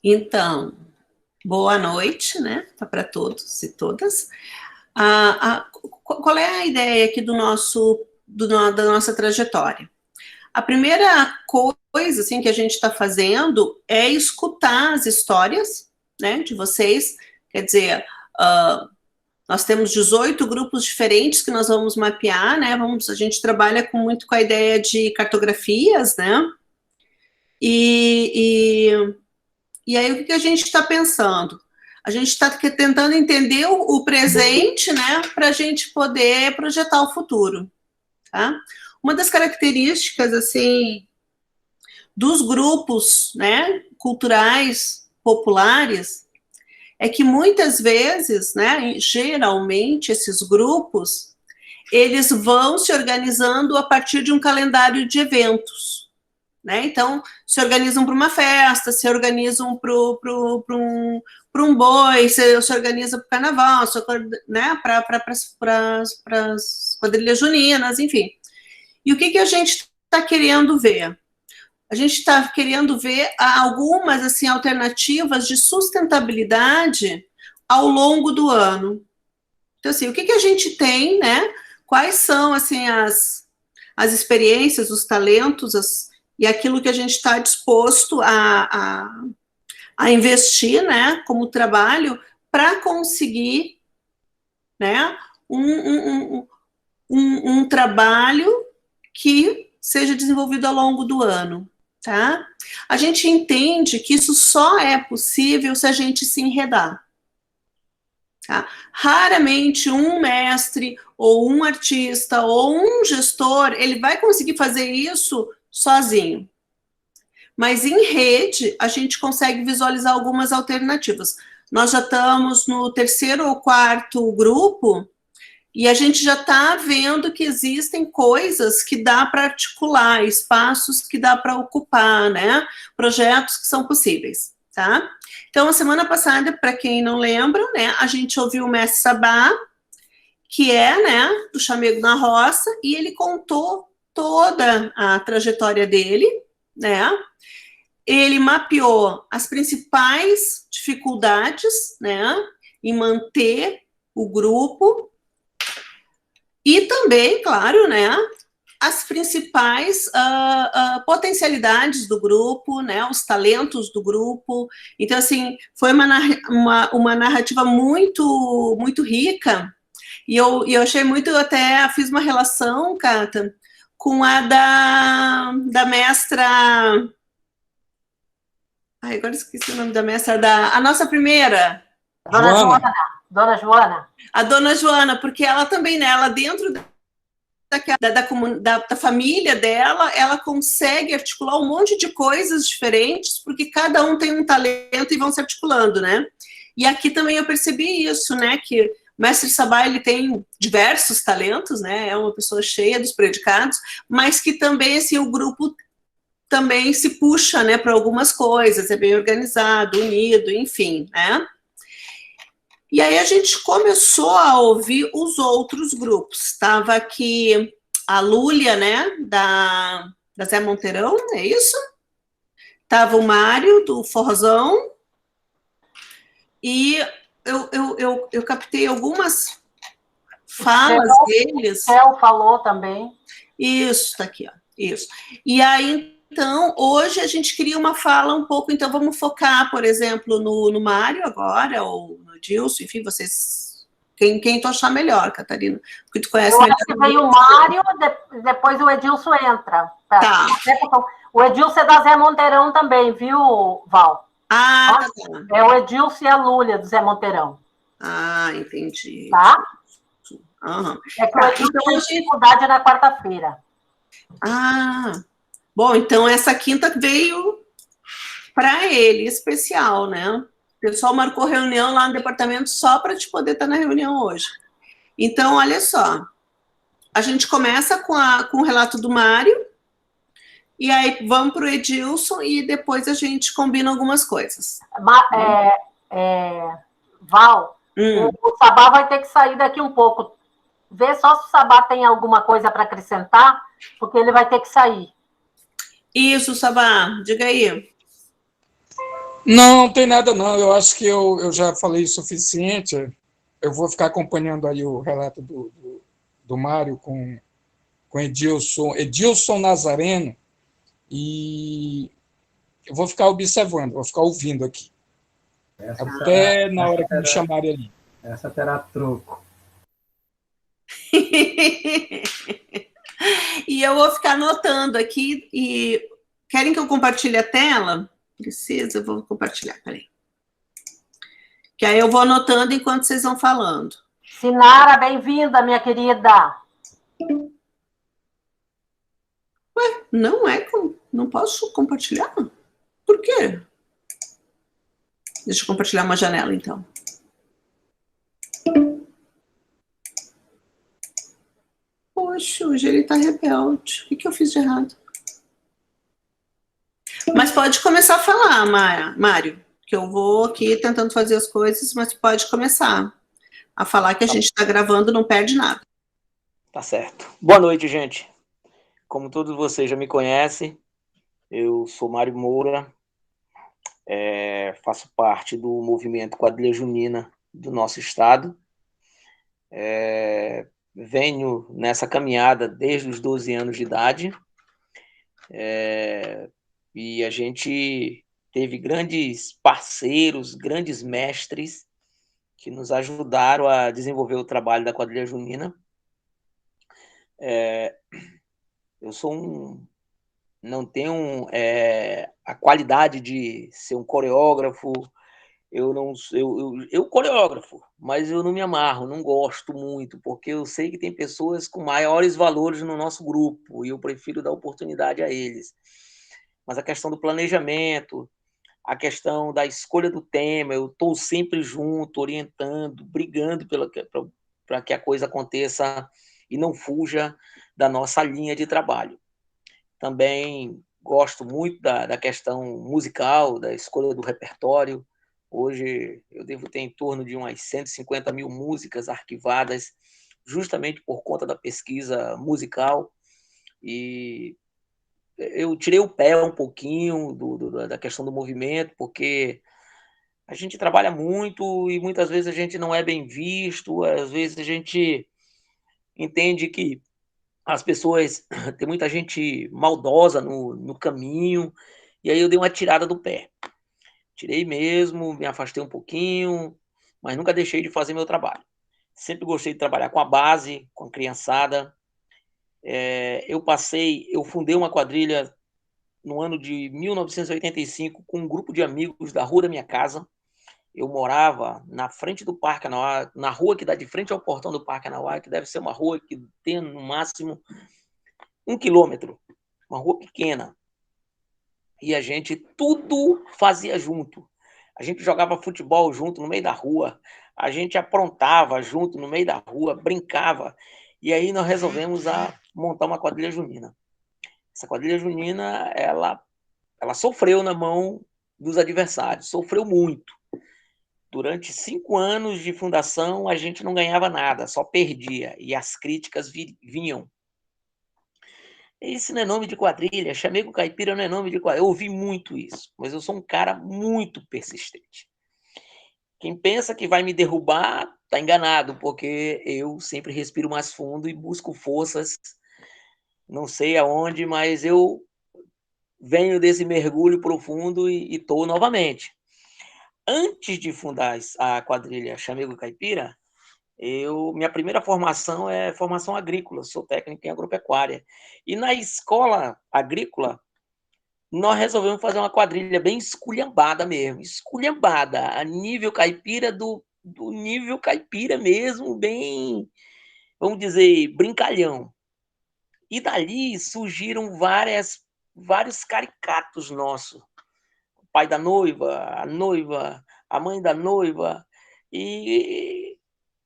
Então, boa noite, né? Para todos e todas. Qual é a ideia aqui da nossa trajetória? A primeira coisa assim, que a gente está fazendo é escutar as histórias, né, de vocês. Quer dizer, nós temos 18 grupos diferentes que nós vamos mapear, né? A gente trabalha muito com a ideia de cartografias, né? E, e aí, o que a gente está pensando? A gente está tentando entender o presente, né, para a gente poder projetar o futuro, tá? Uma das características, assim, dos grupos, né, culturais populares é que muitas vezes, né, geralmente esses grupos, eles vão se organizando a partir de um calendário de eventos. Né? Então, se organizam para uma festa, se organizam para um boi, se organizam para o carnaval, né? Para as quadrilhas juninas, enfim. E o que a gente está querendo ver? A gente está querendo ver algumas assim, alternativas de sustentabilidade ao longo do ano. Então, assim, o que a gente tem, né? Quais são assim, as experiências, os talentos, e aquilo que a gente está disposto a investir, né, como trabalho, para conseguir, né, um trabalho que seja desenvolvido ao longo do ano, tá? A gente entende que isso só é possível se a gente se enredar. Tá? Raramente um mestre ou um artista ou um gestor, ele vai conseguir fazer isso sozinho. Mas em rede, a gente consegue visualizar algumas alternativas. Nós já estamos no terceiro ou quarto grupo e a gente já está vendo que existem coisas que dá para articular, espaços que dá para ocupar, né? Projetos que são possíveis, tá? Então, a semana passada, para quem não lembra, né, a gente ouviu o mestre Sabá, que é, né, do Chamego na Roça, e ele contou toda a trajetória dele, né? Ele mapeou as principais dificuldades, né, em manter o grupo e também, claro, né, as principais potencialidades do grupo, né, os talentos do grupo. Então, assim, foi uma narrativa muito rica e eu achei muito, até fiz uma relação, Cata, com a da mestra. Ai, agora esqueci o nome da mestra, a nossa primeira. Dona Joana. Dona Joana. A Dona Joana, porque ela também, né, ela dentro da família dela, ela consegue articular um monte de coisas diferentes, porque cada um tem um talento e vão se articulando, né? E aqui também eu percebi isso, né, que o mestre Sabá, ele tem diversos talentos, né, é uma pessoa cheia dos predicados, mas que também, assim, o grupo também se puxa, né, para algumas coisas, é bem organizado, unido, enfim, né? E aí a gente começou a ouvir os outros grupos. Estava aqui a Lúlia, né, da Zé Monteirão, é isso? Estava o Mário, do Forrozão, e eu captei algumas falas deles. O Céu falou também. Isso, tá aqui, ó, isso. E aí, então, hoje a gente queria uma fala um pouco, então vamos focar, por exemplo, no Mário agora, ou no Dilson, enfim, vocês, quem tu achar melhor, Catarina, porque tu conhece melhor. Eu acho que veio o Mário, depois o Edilson entra. Tá. O Edilson é da Zé Monteirão também, viu, Val? Ah, tá. É o Edilson e a Lúlia do Zé Monteirão. Ah, entendi. Tá? Uhum. É que o Edilson tem dificuldade na quarta-feira. Ah, bom, então essa quinta veio para ele, especial, né? O pessoal marcou reunião lá no departamento só para te poder estar na reunião hoje. Então, olha só, a gente começa com o relato do Mário, e aí vamos para o Edilson e depois a gente combina algumas coisas. Val, o Sabá vai ter que sair daqui um pouco. Vê só se o Sabá tem alguma coisa para acrescentar, porque ele vai ter que sair. Isso, Sabá, diga aí. Não, tem nada não. Eu acho que eu já falei o suficiente. Eu vou ficar acompanhando aí o relato do Mário com Edilson Nazareno, e eu vou ficar observando, vou ficar ouvindo aqui. Até na hora que me chamarem ali. Essa terá troco. E eu vou ficar anotando aqui. E querem que eu compartilhe a tela? Precisa, eu vou compartilhar, peraí. Que aí eu vou anotando enquanto vocês vão falando. Sinara, bem-vinda, minha querida. Ué, não é? Não posso compartilhar? Por quê? Deixa eu compartilhar uma janela, então. Poxa, hoje ele tá rebelde. O que eu fiz de errado? Mas pode começar a falar, Mário, que eu vou aqui tentando fazer as coisas, mas pode começar a falar que a gente está gravando, não perde nada. Tá certo. Boa noite, gente. Como todos vocês já me conhecem, eu sou Mário Moura, faço parte do movimento Quadrilha Junina do nosso estado. Venho nessa caminhada desde os 12 anos de idade, e a gente teve grandes parceiros, grandes mestres que nos ajudaram a desenvolver o trabalho da Quadrilha Junina. Eu não tenho a qualidade de ser um coreógrafo. Eu coreógrafo, mas eu não me amarro, não gosto muito, porque eu sei que tem pessoas com maiores valores no nosso grupo e eu prefiro dar oportunidade a eles. Mas a questão do planejamento, a questão da escolha do tema, eu estou sempre junto, orientando, brigando para que a coisa aconteça e não fuja da nossa linha de trabalho. Também gosto muito da questão musical, da escolha do repertório. Hoje eu devo ter em torno de umas 150 mil músicas arquivadas, justamente por conta da pesquisa musical. E eu tirei o pé um pouquinho da questão do movimento, porque a gente trabalha muito e muitas vezes a gente não é bem visto, às vezes a gente entende que as pessoas, tem muita gente maldosa no caminho, e aí eu dei uma tirada do pé. Tirei mesmo, me afastei um pouquinho, mas nunca deixei de fazer meu trabalho. Sempre gostei de trabalhar com a base, com a criançada. Eu fundei uma quadrilha no ano de 1985 com um grupo de amigos da rua da minha casa. Eu morava na frente do Parque Anauá, na rua que dá de frente ao portão do Parque Anauá, que deve ser uma rua que tem no máximo 1 quilômetro, uma rua pequena. E a gente tudo fazia junto. A gente jogava futebol junto no meio da rua, a gente aprontava junto no meio da rua, brincava. E aí nós resolvemos montar uma quadrilha junina. Essa quadrilha junina, ela sofreu na mão dos adversários, sofreu muito. Durante 5 anos de fundação, a gente não ganhava nada, só perdia. E as críticas vinham. Esse não é nome de quadrilha, chamego caipira não é nome de quadrilha. Eu ouvi muito isso, mas eu sou um cara muito persistente. Quem pensa que vai me derrubar, está enganado, porque eu sempre respiro mais fundo e busco forças, não sei aonde, mas eu venho desse mergulho profundo e estou novamente. Antes de fundar a quadrilha Chamego Caipira, minha primeira formação é formação agrícola, sou técnico em agropecuária. E na escola agrícola, nós resolvemos fazer uma quadrilha bem esculhambada mesmo, esculhambada, a nível caipira do nível caipira mesmo, bem, vamos dizer, brincalhão. E dali surgiram vários caricatos nossos. O pai da noiva, a mãe da noiva, e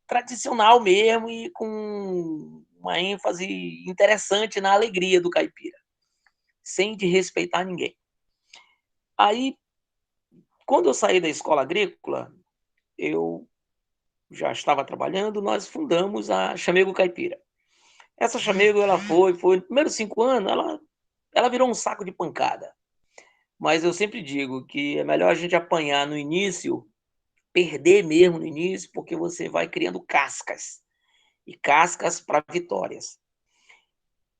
tradicional mesmo e com uma ênfase interessante na alegria do caipira, sem desrespeitar ninguém. Aí, quando eu saí da escola agrícola, eu já estava trabalhando, nós fundamos a Chamego Caipira. Essa Chamego, ela foi nos primeiros 5 anos, ela virou um saco de pancada. mas eu sempre digo que é melhor a gente apanhar no início, perder mesmo no início, porque você vai criando cascas, e cascas para vitórias.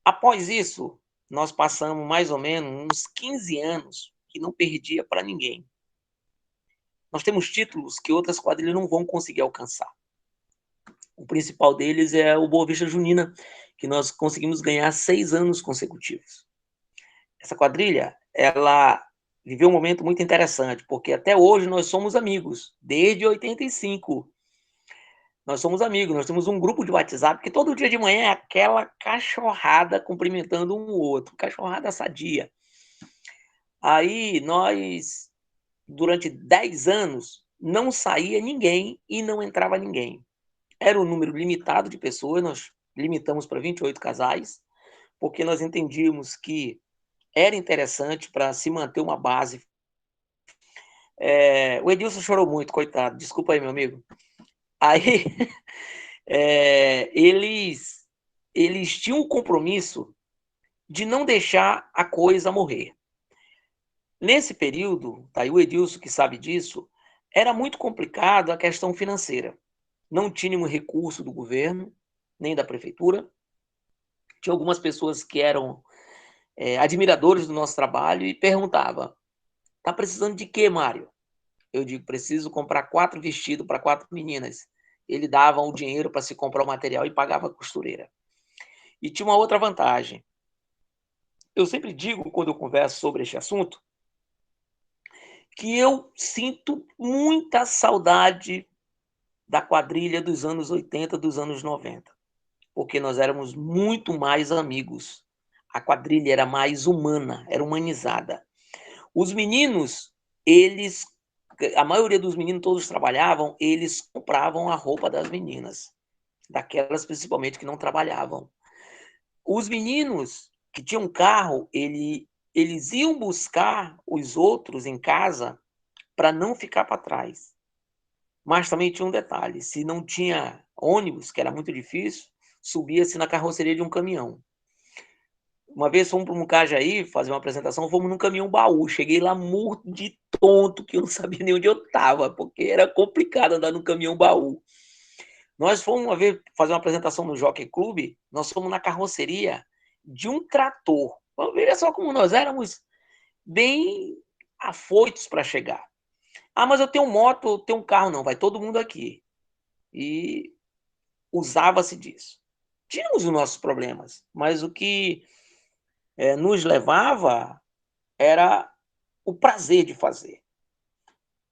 Após isso, nós passamos mais ou menos uns 15 anos que não perdia para ninguém. Nós temos títulos que outras quadrilhas não vão conseguir alcançar. O principal deles é o Boa Vista Junina, que nós conseguimos ganhar 6 anos consecutivos. Essa quadrilha, ela viveu um momento muito interessante, porque até hoje nós somos amigos, desde 85. Nós somos amigos, nós temos um grupo de WhatsApp que todo dia de manhã é aquela cachorrada cumprimentando um ou outro, cachorrada sadia. Aí nós, durante 10 anos, não saía ninguém e não entrava ninguém. Era um número limitado de pessoas, nós limitamos para 28 casais, porque nós entendíamos que era interessante para se manter uma base. O Edilson chorou muito, coitado, desculpa aí, meu amigo. Aí, eles tinham um compromisso de não deixar a coisa morrer. Nesse período, tá aí o Edilson que sabe disso, era muito complicado a questão financeira. Não tínhamos recurso do governo, nem da prefeitura. Tinha algumas pessoas que eram admiradores do nosso trabalho e perguntavam: tá precisando de quê, Mário? Eu digo: preciso comprar 4 vestidos para 4 meninas. Ele dava o dinheiro para se comprar o material e pagava a costureira. E tinha uma outra vantagem. Eu sempre digo, quando eu converso sobre este assunto, que eu sinto muita saudade da quadrilha dos anos 80, dos anos 90, porque nós éramos muito mais amigos. A quadrilha era mais humana, era humanizada. Os meninos, a maioria dos meninos, todos trabalhavam, eles compravam a roupa das meninas, daquelas principalmente que não trabalhavam. Os meninos que tinham carro, eles iam buscar os outros em casa para não ficar para trás. Mas também tinha um detalhe: se não tinha ônibus, que era muito difícil, subia-se na carroceria de um caminhão. Uma vez fomos para um Mucajaí fazer uma apresentação, fomos num caminhão baú. Cheguei lá morto de tonto, que eu não sabia nem onde eu estava, porque era complicado andar num caminhão baú. Nós fomos uma vez fazer uma apresentação no Jockey Club, nós fomos na carroceria de um trator. Veja só como nós éramos bem afoitos para chegar. Ah, mas eu tenho moto, eu tenho um carro. Não, vai todo mundo aqui. E usava-se disso. Tínhamos os nossos problemas, mas o que nos levava era o prazer de fazer.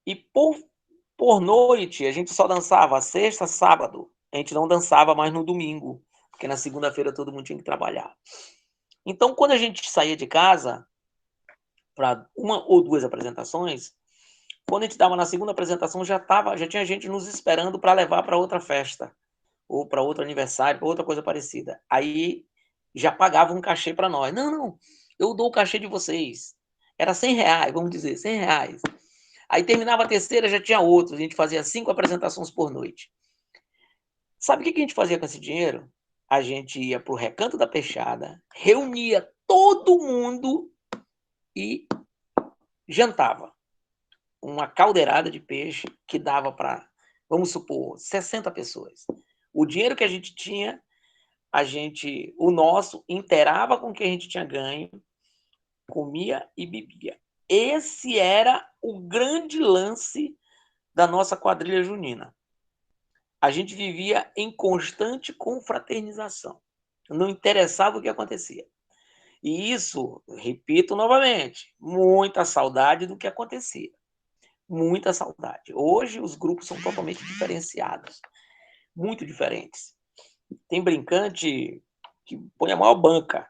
E por noite, a gente só dançava sexta, sábado. A gente não dançava mais no domingo, porque na segunda-feira todo mundo tinha que trabalhar. Então, quando a gente saía de casa para 1 ou 2 apresentações, quando a gente estava na segunda apresentação, já tinha gente nos esperando para levar para outra festa, ou para outro aniversário, para outra coisa parecida. Aí já pagava um cachê para nós. Não, eu dou o cachê de vocês. Era R$100, vamos dizer, R$100. Aí terminava a terceira, já tinha outros. A gente fazia 5 apresentações por noite. Sabe o que a gente fazia com esse dinheiro? A gente ia para o Recanto da Peixada, reunia todo mundo e jantava. Uma caldeirada de peixe que dava para, vamos supor, 60 pessoas. O dinheiro que a gente tinha, o nosso, inteirava com o que a gente tinha ganho, comia e bebia. Esse era o grande lance da nossa quadrilha junina. A gente vivia em constante confraternização. Não interessava o que acontecia. E isso, repito novamente, muita saudade do que acontecia. Muita saudade. Hoje os grupos são totalmente diferenciados. Muito diferentes. Tem brincante que põe a maior banca.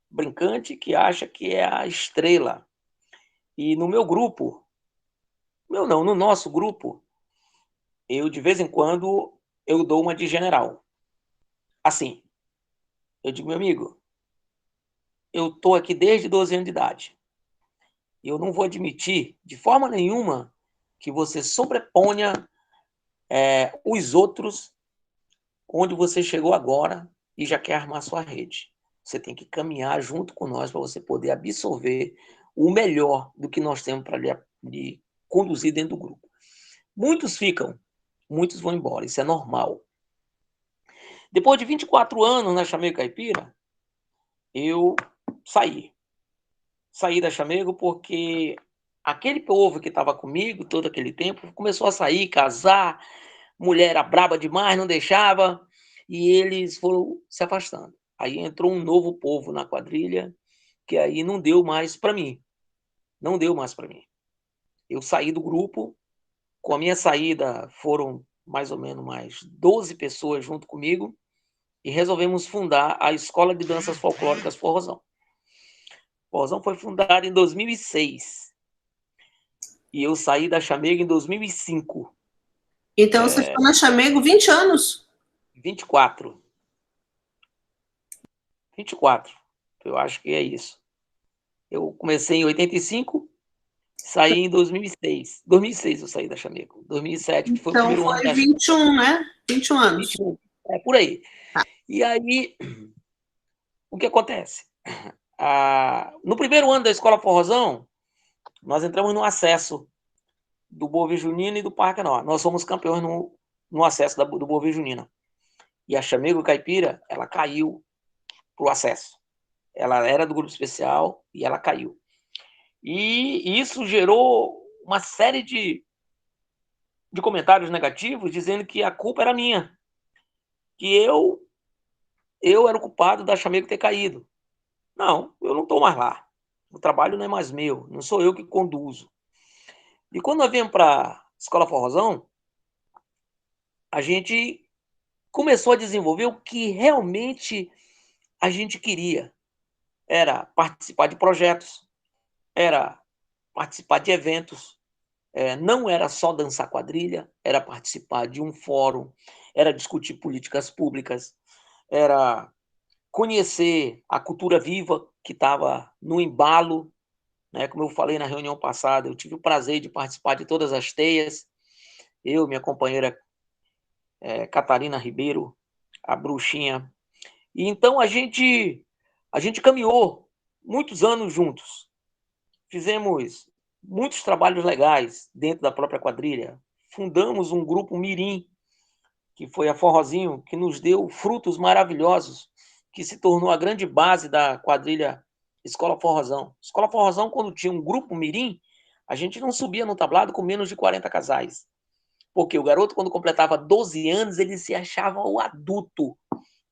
Brincante que acha que é a estrela. E no meu grupo, no nosso grupo, eu de vez em quando eu dou uma de general. Assim, eu digo: meu amigo, eu estou aqui desde 12 anos de idade. E eu não vou admitir, de forma nenhuma, que você sobreponha os outros onde você chegou agora e já quer armar sua rede. Você tem que caminhar junto com nós para você poder absorver o melhor do que nós temos para lhe conduzir dentro do grupo. Muitos ficam, muitos vão embora, isso é normal. Depois de 24 anos na Chamego Caipira, eu saí. Saí da Chamego porque aquele povo que estava comigo todo aquele tempo começou a sair, casar, mulher era braba demais, não deixava, e eles foram se afastando. Aí entrou um novo povo na quadrilha, que aí não deu mais para mim. Não deu mais para mim. Eu saí do grupo, com a minha saída foram mais ou menos mais 12 pessoas junto comigo, e resolvemos fundar a Escola de Danças Folclóricas Forrozão. Forrozão foi fundada em 2006. E eu saí da Chamego em 2005. Então, você ficou na Chamego 20 anos? 24. 24. Eu acho que é isso. Eu comecei em 85, saí em 2006. 2006 eu saí da Chamego. 2007, que foi o Então, primeiro ano foi da 21, né? 21 anos. 21. É por aí. E aí, o que acontece? No primeiro ano da Escola Forrozão, nós entramos no acesso do Boa Junina e do Parque Nó. Nós somos campeões no acesso do Boa Junina. E a Chamego Caipira, ela caiu para o acesso. Ela era do grupo especial e ela caiu. E isso gerou uma série de comentários negativos dizendo que a culpa era minha, que eu era o culpado da Chamego ter caído. Não, eu não estou mais lá. O trabalho não é mais meu, não sou eu que conduzo. E quando nós viemos para a Escola Forrozão, a gente começou a desenvolver o que realmente a gente queria. Era participar de projetos, era participar de eventos, não era só dançar quadrilha, era participar de um fórum, era discutir políticas públicas, era conhecer a cultura viva que estava no embalo, né? Como eu falei na reunião passada, eu tive o prazer de participar de todas as teias, eu, minha companheira Catarina Ribeiro, a bruxinha. E então a gente caminhou muitos anos juntos, fizemos muitos trabalhos legais dentro da própria quadrilha, fundamos um grupo mirim, que foi a Forrozinho, que nos deu frutos maravilhosos, que se tornou a grande base da quadrilha Escola Forrozão. Escola Forrozão, quando tinha um grupo mirim, a gente não subia no tablado com menos de 40 casais. Porque o garoto, quando completava 12 anos, ele se achava o adulto.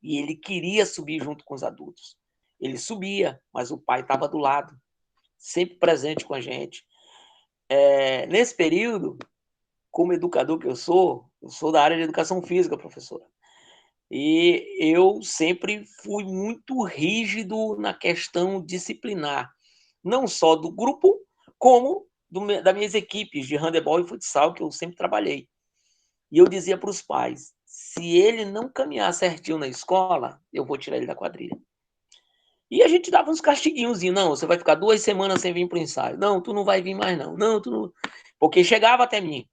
E ele queria subir junto com os adultos. Ele subia, mas o pai estava do lado, sempre presente com a gente. Nesse período, como educador que eu sou da área de educação física, professora. E eu sempre fui muito rígido na questão disciplinar, não só do grupo, como das minhas equipes de handebol e futsal, que eu sempre trabalhei. E eu dizia para os pais, se ele não caminhar certinho na escola, eu vou tirar ele da quadrilha. E a gente dava uns castiguinhos, não, você vai ficar 2 semanas sem vir para o ensaio. Não, tu não vai vir mais não. Não, tu não... Porque chegava até mim.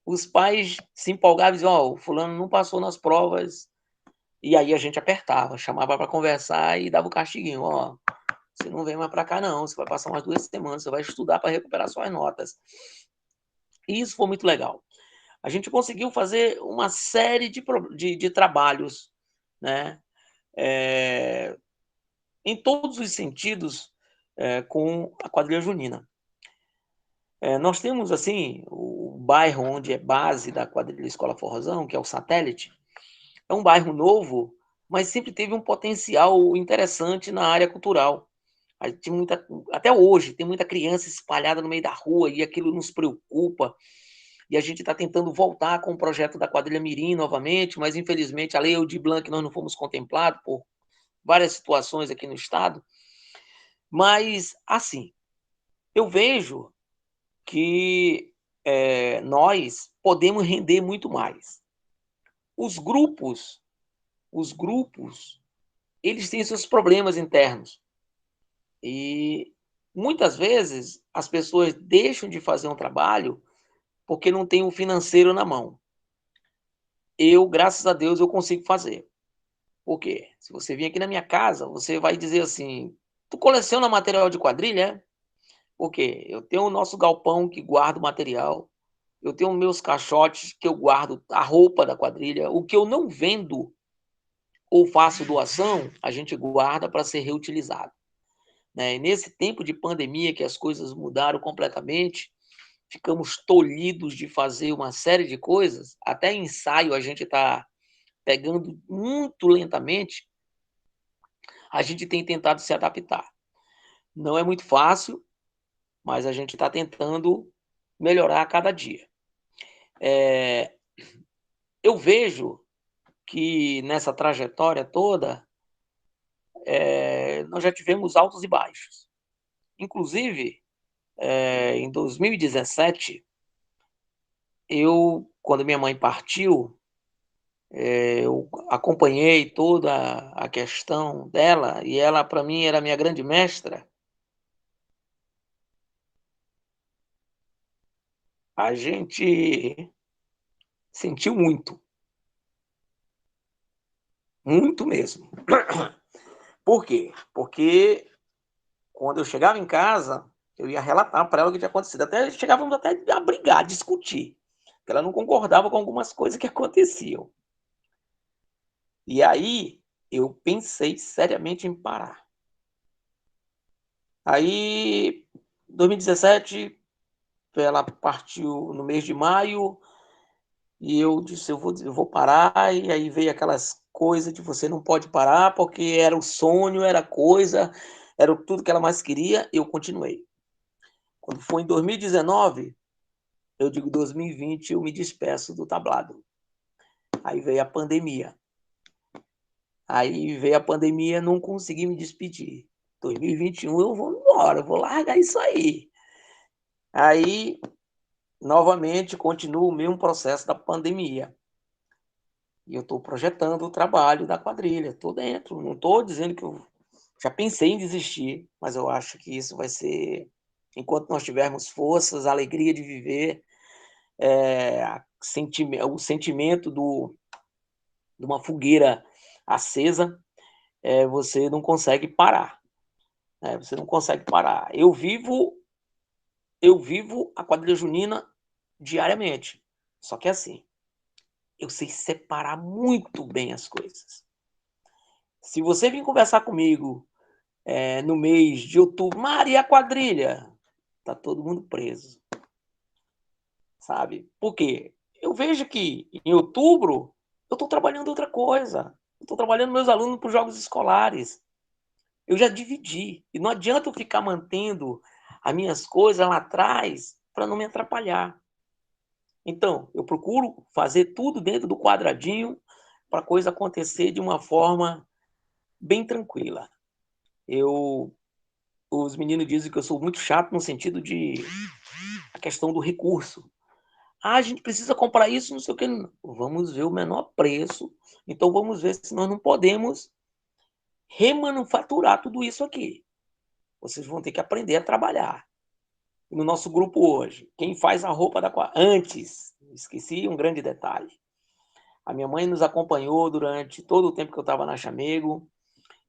Os pais se empolgavam e diziam, o fulano não passou nas provas. E aí a gente apertava, chamava para conversar e dava o castiguinho, você não vem mais para cá não, você vai passar umas 2 semanas, você vai estudar para recuperar suas notas. E isso foi muito legal. A gente conseguiu fazer uma série de trabalhos, né? Em todos os sentidos, com a quadrilha junina. Nós temos, assim, o bairro onde é base da quadrilha Escola Forrozão, que é o Satélite, é um bairro novo, mas sempre teve um potencial interessante na área cultural. Até hoje, tem muita criança espalhada no meio da rua e aquilo nos preocupa. E a gente está tentando voltar com o projeto da quadrilha Mirim novamente, mas infelizmente a Lei Aldir Blanc nós não fomos contemplados por várias situações aqui no estado. Mas, assim, eu vejo que nós podemos render muito mais. Os grupos, eles têm seus problemas internos. E muitas vezes as pessoas deixam de fazer um trabalho porque não tem o financeiro na mão. Eu, graças a Deus, eu consigo fazer. Por quê? Se você vir aqui na minha casa, você vai dizer assim, tu coleciona material de quadrilha? Por quê? Eu tenho o nosso galpão que guarda o material, eu tenho meus caixotes que eu guardo a roupa da quadrilha, o que eu não vendo ou faço doação, a gente guarda para ser reutilizado, né? E nesse tempo de pandemia que as coisas mudaram completamente, ficamos tolhidos de fazer uma série de coisas, até ensaio a gente está pegando muito lentamente, a gente tem tentado se adaptar. Não é muito fácil, mas a gente está tentando melhorar a cada dia. Eu vejo que nessa trajetória toda, nós já tivemos altos e baixos. Inclusive, em 2017, quando minha mãe partiu, eu acompanhei toda a questão dela, e ela, para mim, era minha grande mestra. A gente sentiu muito, muito mesmo. Por quê? Porque quando eu chegava em casa, eu ia relatar para ela o que tinha acontecido. Até chegávamos até a brigar, a discutir, porque ela não concordava com algumas coisas que aconteciam. E aí eu pensei seriamente em parar. Aí, 2017, ela partiu no mês de maio, e eu disse, eu vou parar, e aí veio aquelas coisas de você não pode parar, porque era o sonho, era coisa, era tudo que ela mais queria, e eu continuei. Quando foi em 2019, eu digo 2020, eu me despeço do tablado. Aí veio a pandemia. Não consegui me despedir. 2021 eu vou embora, eu vou largar isso aí. Aí, novamente, continua o mesmo processo da pandemia. E eu estou projetando o trabalho da quadrilha, estou dentro. Não estou dizendo que eu já pensei em desistir, mas eu acho que isso vai ser, enquanto nós tivermos forças, a alegria de viver, o sentimento de uma fogueira acesa, você não consegue parar. Você não consegue parar. Eu vivo a quadrilha junina diariamente. Só que assim, eu sei separar muito bem as coisas. Se você vir conversar comigo no mês de outubro, Maria, a quadrilha, tá todo mundo preso. Sabe? Por quê? Eu vejo que em outubro eu estou trabalhando outra coisa. Eu estou trabalhando meus alunos para os jogos escolares. Eu já dividi. E não adianta eu ficar mantendo as minhas coisas lá atrás para não me atrapalhar. Então, eu procuro fazer tudo dentro do quadradinho para a coisa acontecer de uma forma bem tranquila. Os meninos dizem que eu sou muito chato no sentido de a questão do recurso. A gente precisa comprar isso, não sei o que. Vamos ver o menor preço. Então, vamos ver se nós não podemos remanufaturar tudo isso aqui. Vocês vão ter que aprender a trabalhar. No nosso grupo hoje, quem faz a roupa antes, esqueci um grande detalhe. A minha mãe nos acompanhou durante todo o tempo que eu estava na Chamego.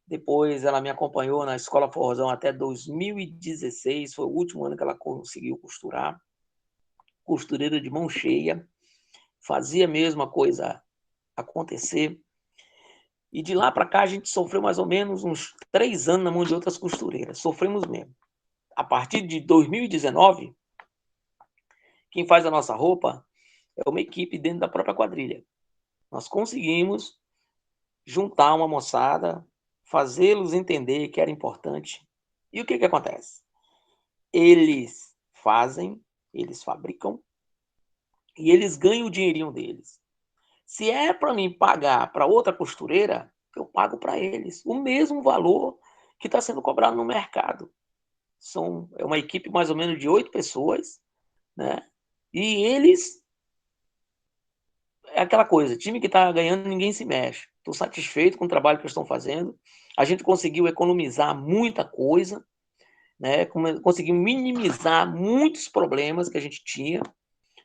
Depois ela me acompanhou na Escola Forrozão até 2016. Foi o último ano que ela conseguiu costurar. Costureira de mão cheia. Fazia mesmo a coisa acontecer. E de lá para cá a gente sofreu mais ou menos uns 3 anos na mão de outras costureiras. Sofremos mesmo. A partir de 2019, quem faz a nossa roupa é uma equipe dentro da própria quadrilha. Nós conseguimos juntar uma moçada, fazê-los entender que era importante. E o que acontece? Eles fazem, eles fabricam e eles ganham o dinheirinho deles. Se é para mim pagar para outra costureira, eu pago para eles o mesmo valor que está sendo cobrado no mercado. É uma equipe mais ou menos de 8 pessoas, né? E eles... É aquela coisa, time que está ganhando, ninguém se mexe. Estou satisfeito com o trabalho que eles estão fazendo. A gente conseguiu economizar muita coisa, né? Conseguimos minimizar muitos problemas que a gente tinha.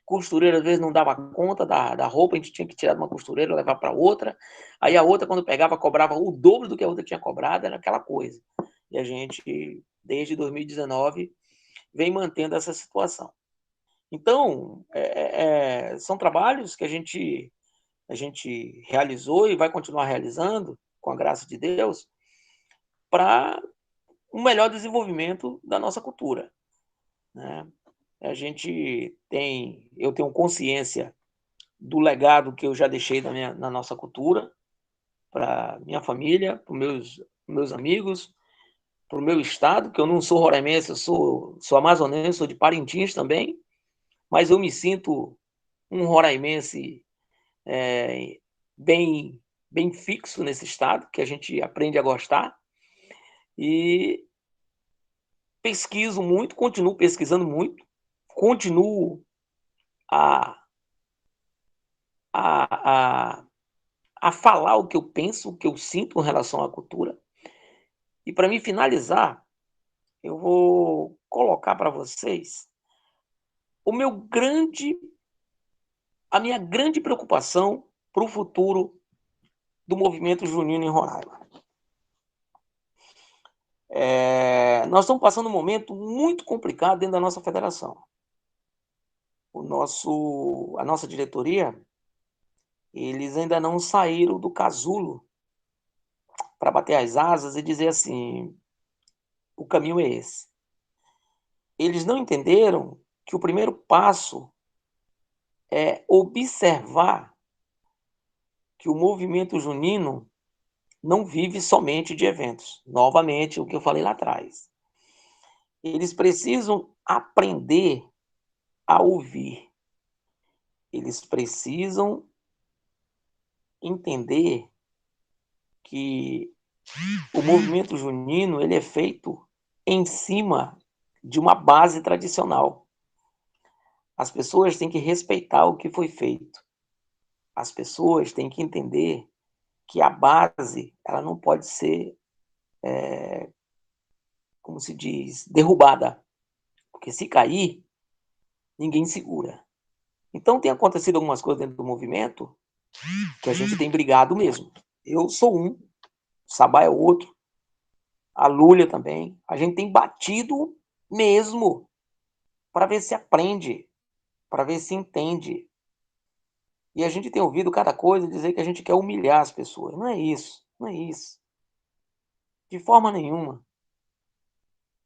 Costureira, às vezes, não dava conta da roupa, a gente tinha que tirar de uma costureira e levar para outra. Aí a outra, quando pegava, cobrava o dobro do que a outra tinha cobrado, era aquela coisa. E a gente, desde 2019, vem mantendo essa situação. Então, são trabalhos que a gente realizou e vai continuar realizando, com a graça de Deus, para um melhor desenvolvimento da nossa cultura, né? Eu tenho consciência do legado que eu já deixei na nossa cultura, para minha família, para os meus amigos, para o meu estado, que eu não sou roraimense, eu sou amazonense, sou de Parintins também, mas eu me sinto um roraimense bem fixo nesse estado, que a gente aprende a gostar, e pesquiso muito, continuo pesquisando muito, continuo a falar o que eu penso, o que eu sinto em relação à cultura. E para mim finalizar, eu vou colocar para vocês a minha grande preocupação para o futuro do movimento junino em Roraima. Nós estamos passando um momento muito complicado dentro da nossa federação. A nossa diretoria, eles ainda não saíram do casulo para bater as asas e dizer assim, o caminho é esse. Eles não entenderam que o primeiro passo é observar que o movimento junino não vive somente de eventos. Novamente, o que eu falei lá atrás. Eles precisam aprender a ouvir. Eles precisam entender que o movimento junino ele é feito em cima de uma base tradicional. As pessoas têm que respeitar o que foi feito. As pessoas têm que entender que a base ela não pode ser, como se diz, derrubada. Porque se cair, ninguém segura. Então tem acontecido algumas coisas dentro do movimento que a gente tem brigado mesmo. Eu sou um, o Sabá é outro, a Lúlia também. A gente tem batido mesmo para ver se aprende, para ver se entende. E a gente tem ouvido cada coisa dizer que a gente quer humilhar as pessoas. Não é isso, não é isso. De forma nenhuma.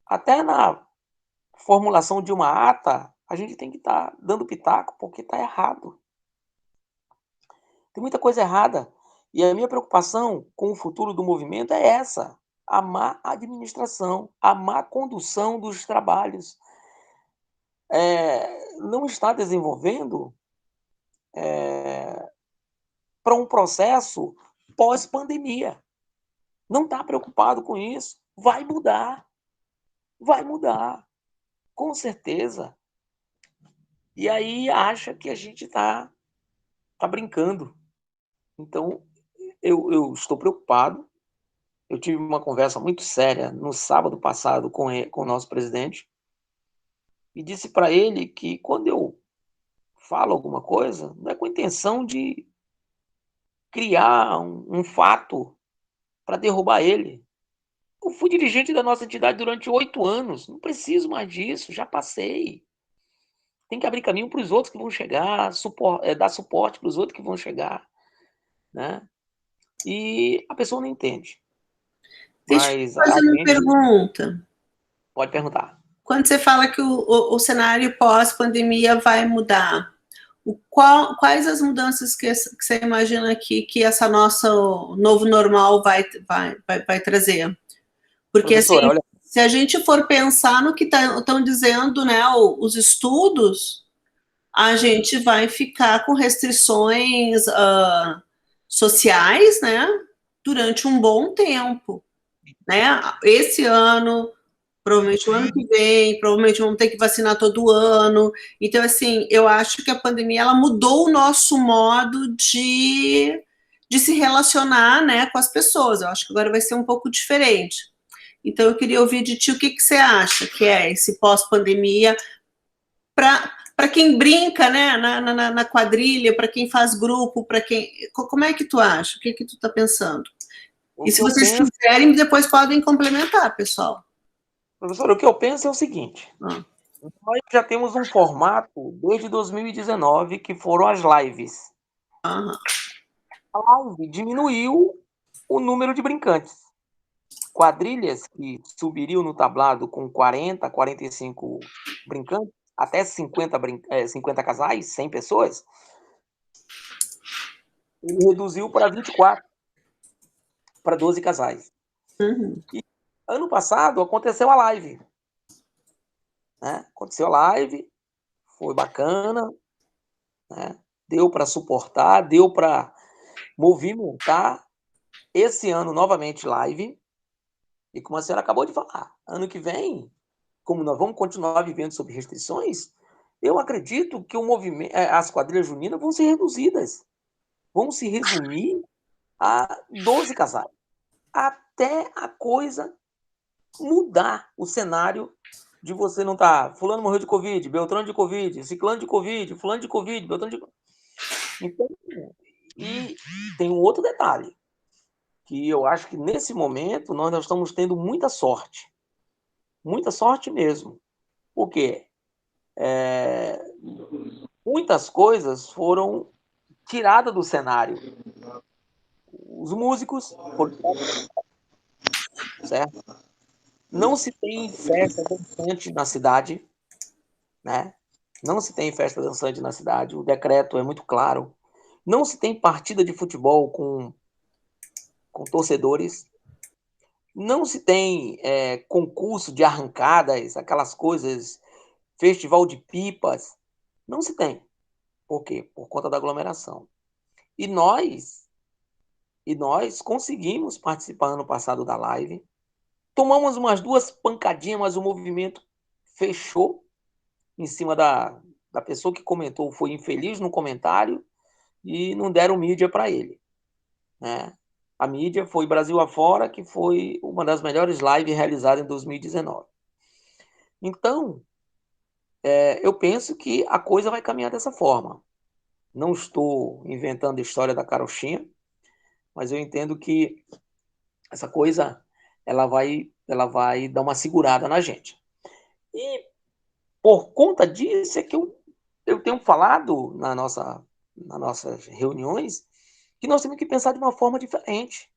Até na formulação de uma ata, a gente tem que estar dando pitaco, porque está errado. Tem muita coisa errada. E a minha preocupação com o futuro do movimento é essa. A má administração, a má condução dos trabalhos. Não está desenvolvendo para um processo pós-pandemia. Não está preocupado com isso. Vai mudar. Vai mudar. Com certeza. E aí acha que a gente está brincando. Então, eu estou preocupado. Eu tive uma conversa muito séria no sábado passado com o nosso presidente e disse para ele que quando eu falo alguma coisa, não é com a intenção de criar um fato para derrubar ele. Eu fui dirigente da nossa entidade durante 8 anos, não preciso mais disso, já passei. Tem que abrir caminho para os outros que vão chegar, dar suporte para os outros que vão chegar, né? E a pessoa não entende. Deixa eu fazer uma pergunta. Pode perguntar. Quando você fala que o cenário pós-pandemia vai mudar, quais as mudanças que você imagina que essa nossa novo normal vai trazer? Porque assim, olha, se a gente for pensar no que estão dizendo, né, os estudos, a gente vai ficar com restrições sociais, né, durante um bom tempo, né? Esse ano, provavelmente o ano que vem, provavelmente vamos ter que vacinar todo ano. Então, assim, eu acho que a pandemia ela mudou o nosso modo de se relacionar, né, com as pessoas. Eu acho que agora vai ser um pouco diferente. Então, eu queria ouvir de ti o que você acha que é esse pós-pandemia para quem brinca, né, na quadrilha, para quem faz grupo, para quem... Como é que tu acha? O que tu está pensando? E se vocês quiserem, depois podem complementar, pessoal. Professor, o que eu penso é o seguinte. Nós já temos um formato desde 2019, que foram as lives. Aham. A live diminuiu o número de brincantes. Quadrilhas que subiriam no tablado com 40, 45 brincantes, até 50 casais, 100 pessoas, ele reduziu para 24, para 12 casais. Uhum. E ano passado aconteceu a live. Né? Aconteceu a live, foi bacana, né? Deu para suportar, deu para movimentar. Esse ano, novamente, live. E como a senhora acabou de falar, ano que vem, como nós vamos continuar vivendo sob restrições, eu acredito que o movimento, as quadrilhas juninas vão ser reduzidas. Vão se resumir a 12 casais. Até a coisa mudar o cenário de você não estar. Fulano morreu de Covid, Beltrano de Covid, Ciclano de Covid, Fulano de Covid, Beltrano de. Então, e tem um outro detalhe, que eu acho que nesse momento nós estamos tendo muita sorte. Muita sorte mesmo. Por quê? Muitas coisas foram tiradas do cenário. Os músicos foram tirados, certo? Não se tem festa dançante na cidade, né? Não se tem festa dançante na cidade, o decreto é muito claro. Não se tem partida de futebol com torcedores. Não se tem concurso de arrancadas, aquelas coisas, festival de pipas. Não se tem. Por quê? Por conta da aglomeração. E nós conseguimos participar ano passado da live. Tomamos umas 2 pancadinhas, mas o movimento fechou em cima da pessoa que comentou, foi infeliz no comentário e não deram mídia para ele. Né? A mídia foi Brasil Afora, que foi uma das melhores lives realizadas em 2019. Então, eu penso que a coisa vai caminhar dessa forma. Não estou inventando a história da carochinha, mas eu entendo que essa coisa ela vai dar uma segurada na gente. E por conta disso é que eu tenho falado nas nossas reuniões que nós temos que pensar de uma forma diferente,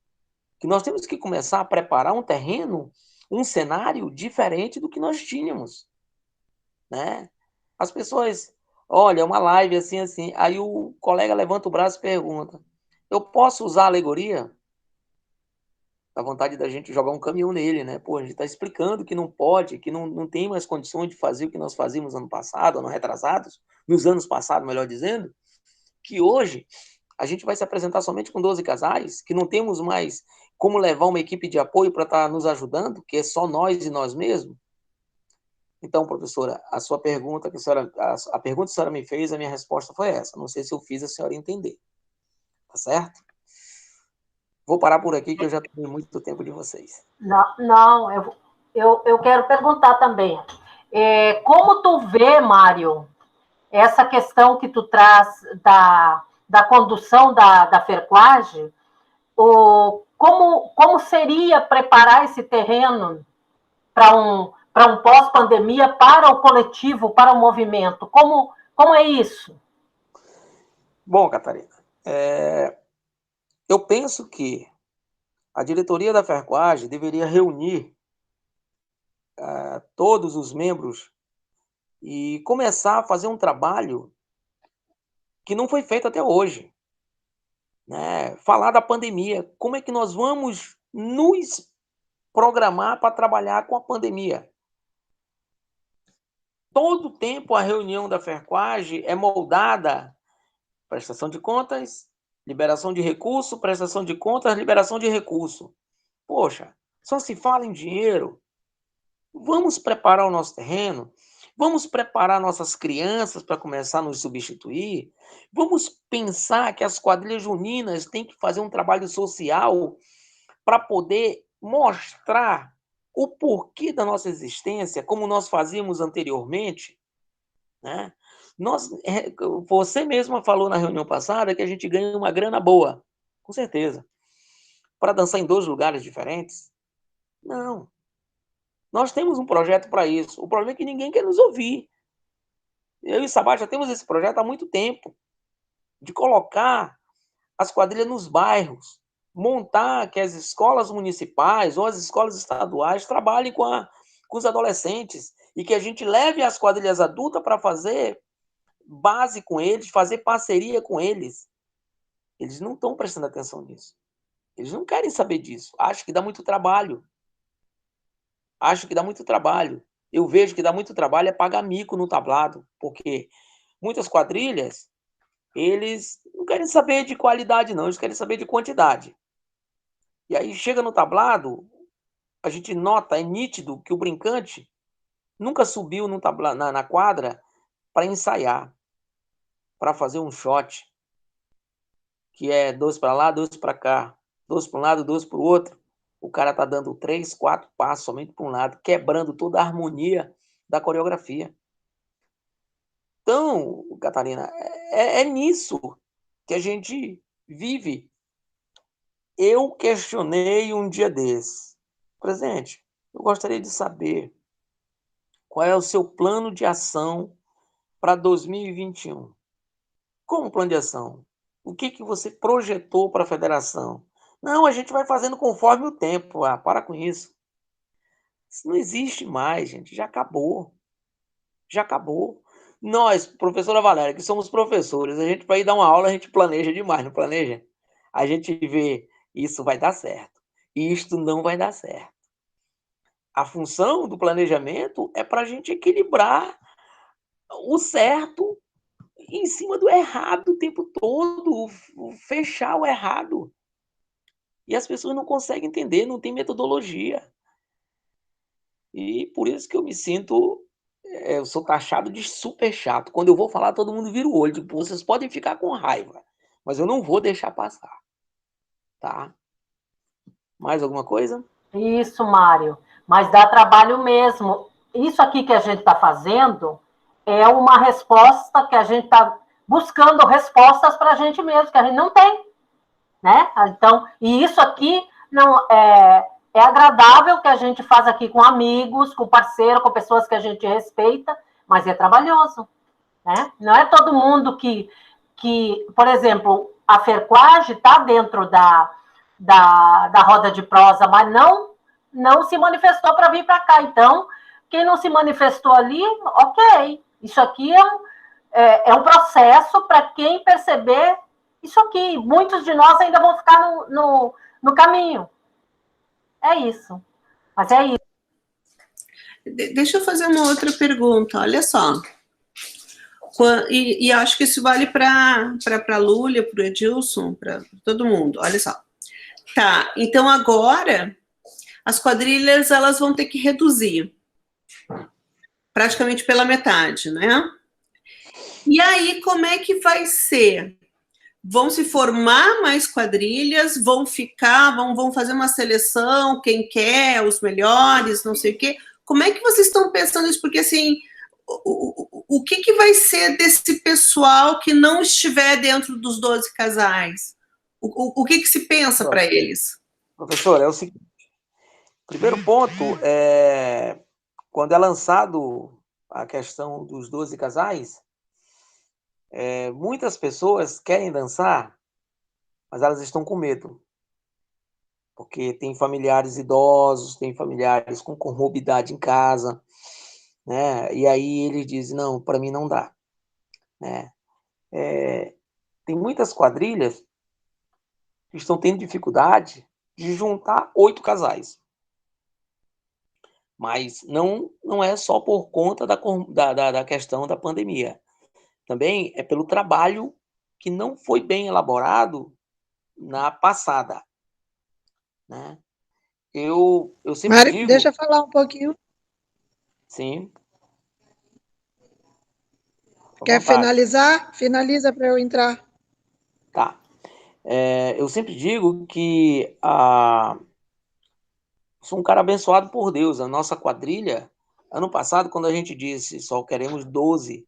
que nós temos que começar a preparar um terreno, um cenário diferente do que nós tínhamos, né? As pessoas, olha, uma live assim, assim, aí o colega levanta o braço e pergunta, eu posso usar a alegoria? Dá vontade da gente jogar um caminhão nele, né? Pô, a gente está explicando que não pode, que não tem mais condições de fazer o que nós fazíamos ano passado, ano retrasados, nos anos passados, melhor dizendo, que hoje a gente vai se apresentar somente com 12 casais, que não temos mais como levar uma equipe de apoio para estar nos ajudando, que é só nós e nós mesmos. Então, professora, a sua pergunta, a pergunta que a senhora me fez, a minha resposta foi essa. Não sei se eu fiz a senhora entender. Tá certo? Vou parar por aqui, que eu já tenho muito tempo de vocês. Não, eu quero perguntar também. Como tu vê, Mário, essa questão que tu traz da condução da Ferquage, como seria preparar esse terreno para um pós-pandemia, para o coletivo, para o movimento? Como é isso? Bom, Catarina, eu penso que a diretoria da Ferquage deveria reunir todos os membros e começar a fazer um trabalho que não foi feito até hoje. Né? Falar da pandemia, como é que nós vamos nos programar para trabalhar com a pandemia? Todo tempo a reunião da Ferquage é moldada prestação de contas, liberação de recurso, prestação de contas, liberação de recurso. Poxa, só se fala em dinheiro. Vamos preparar o nosso terreno, vamos preparar nossas crianças para começar a nos substituir, vamos pensar que as quadrilhas juninas têm que fazer um trabalho social para poder mostrar o porquê da nossa existência, como nós fazíamos anteriormente, né? Você mesma falou na reunião passada que a gente ganha uma grana boa, com certeza. Para dançar em 2 lugares diferentes? Não. Nós temos um projeto para isso. O problema é que ninguém quer nos ouvir. Eu e o Sabá já temos esse projeto há muito tempo, de colocar as quadrilhas nos bairros, montar que as escolas municipais ou as escolas estaduais trabalhem com os adolescentes e que a gente leve as quadrilhas adultas para fazer base com eles, fazer parceria com eles. Eles não estão prestando atenção nisso. Eles não querem saber disso. Acho que dá muito trabalho. Eu vejo que dá muito trabalho é pagar mico no tablado, porque muitas quadrilhas, eles não querem saber de qualidade, não, eles querem saber de quantidade. E aí chega no tablado, a gente nota, é nítido que o brincante nunca subiu no tablado, na quadra para ensaiar, para fazer um shot, que é 2 para lá, 2 para cá, 2 para um lado, 2 para o outro. O cara tá dando 3, 4 passos somente para um lado, quebrando toda a harmonia da coreografia. Então, Catarina, é nisso que a gente vive. Eu questionei um dia desse. Presidente, eu gostaria de saber qual é o seu plano de ação para 2021. Como plano de ação? O que você projetou para a federação? Não, a gente vai fazendo conforme o tempo. Ah, para com isso. Isso não existe mais, gente. Já acabou. Já acabou. Nós, professora Valéria, que somos professores, a gente, para ir dar uma aula, a gente planeja demais, não planeja? A gente vê, isso vai dar certo. E isto não vai dar certo. A função do planejamento é para a gente equilibrar o certo em cima do errado o tempo todo, fechar o errado. E as pessoas não conseguem entender, não tem metodologia. E por isso que eu me sinto, eu sou taxado de super chato. Quando eu vou falar, todo mundo vira o olho. Tipo, vocês podem ficar com raiva, mas eu não vou deixar passar. Tá? Mais alguma coisa? Isso, Mário. Mas dá trabalho mesmo. Isso aqui que a gente está fazendo é uma resposta que a gente está buscando respostas para a gente mesmo, que a gente não tem, né? Então, e isso aqui não é agradável que a gente faz aqui com amigos, com parceiro, com pessoas que a gente respeita, mas é trabalhoso, né? Não é todo mundo que por exemplo, a Ferquage está dentro da roda de prosa, mas não se manifestou para vir para cá. Então, quem não se manifestou ali, ok. Isso aqui é um processo para quem perceber isso aqui. Muitos de nós ainda vão ficar no caminho. É isso. Mas é isso. Deixa eu fazer uma outra pergunta. Olha só. E acho que isso vale para a Lúlia, para o Edilson, para todo mundo. Olha só. Tá, então agora as quadrilhas elas vão ter que reduzir praticamente pela metade, né? E aí, como é que vai ser? Vão se formar mais quadrilhas, vão fazer uma seleção, quem quer, os melhores, não sei o quê. Como é que vocês estão pensando isso? Porque, assim, o que vai ser desse pessoal que não estiver dentro dos 12 casais? O que se pensa para eles? Professor, é o seguinte. Primeiro ponto, quando é lançado a questão dos 12 casais, muitas pessoas querem dançar, mas elas estão com medo. Porque tem familiares idosos, tem familiares com comorbidade em casa, né? E aí eles dizem, não, para mim não dá. Né? Tem muitas quadrilhas que estão tendo dificuldade de juntar 8 casais. Mas não é só por conta da questão da pandemia. Também é pelo trabalho que não foi bem elaborado na passada. Né? Eu sempre Mário, digo... deixa eu falar um pouquinho. Sim. Quer finalizar? Finaliza para eu entrar. Tá. Eu sempre digo que sou um cara abençoado por Deus. A nossa quadrilha, ano passado, quando a gente disse só queremos 12,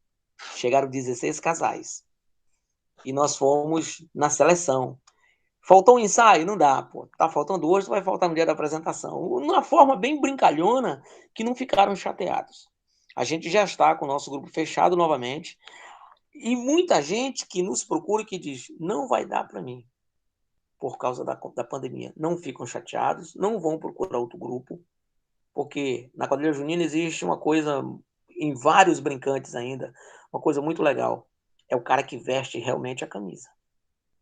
chegaram 16 casais. E nós fomos na seleção. Faltou um ensaio? Não dá, pô. Tá faltando hoje, vai faltar no dia da apresentação. Uma forma bem brincalhona que não ficaram chateados. A gente já está com o nosso grupo fechado novamente. E muita gente que nos procura e que diz, não vai dar para mim, por causa da pandemia. Não ficam chateados, não vão procurar outro grupo, porque na quadrilha junina existe uma coisa, em vários brincantes ainda, uma coisa muito legal. É o cara que veste realmente a camisa.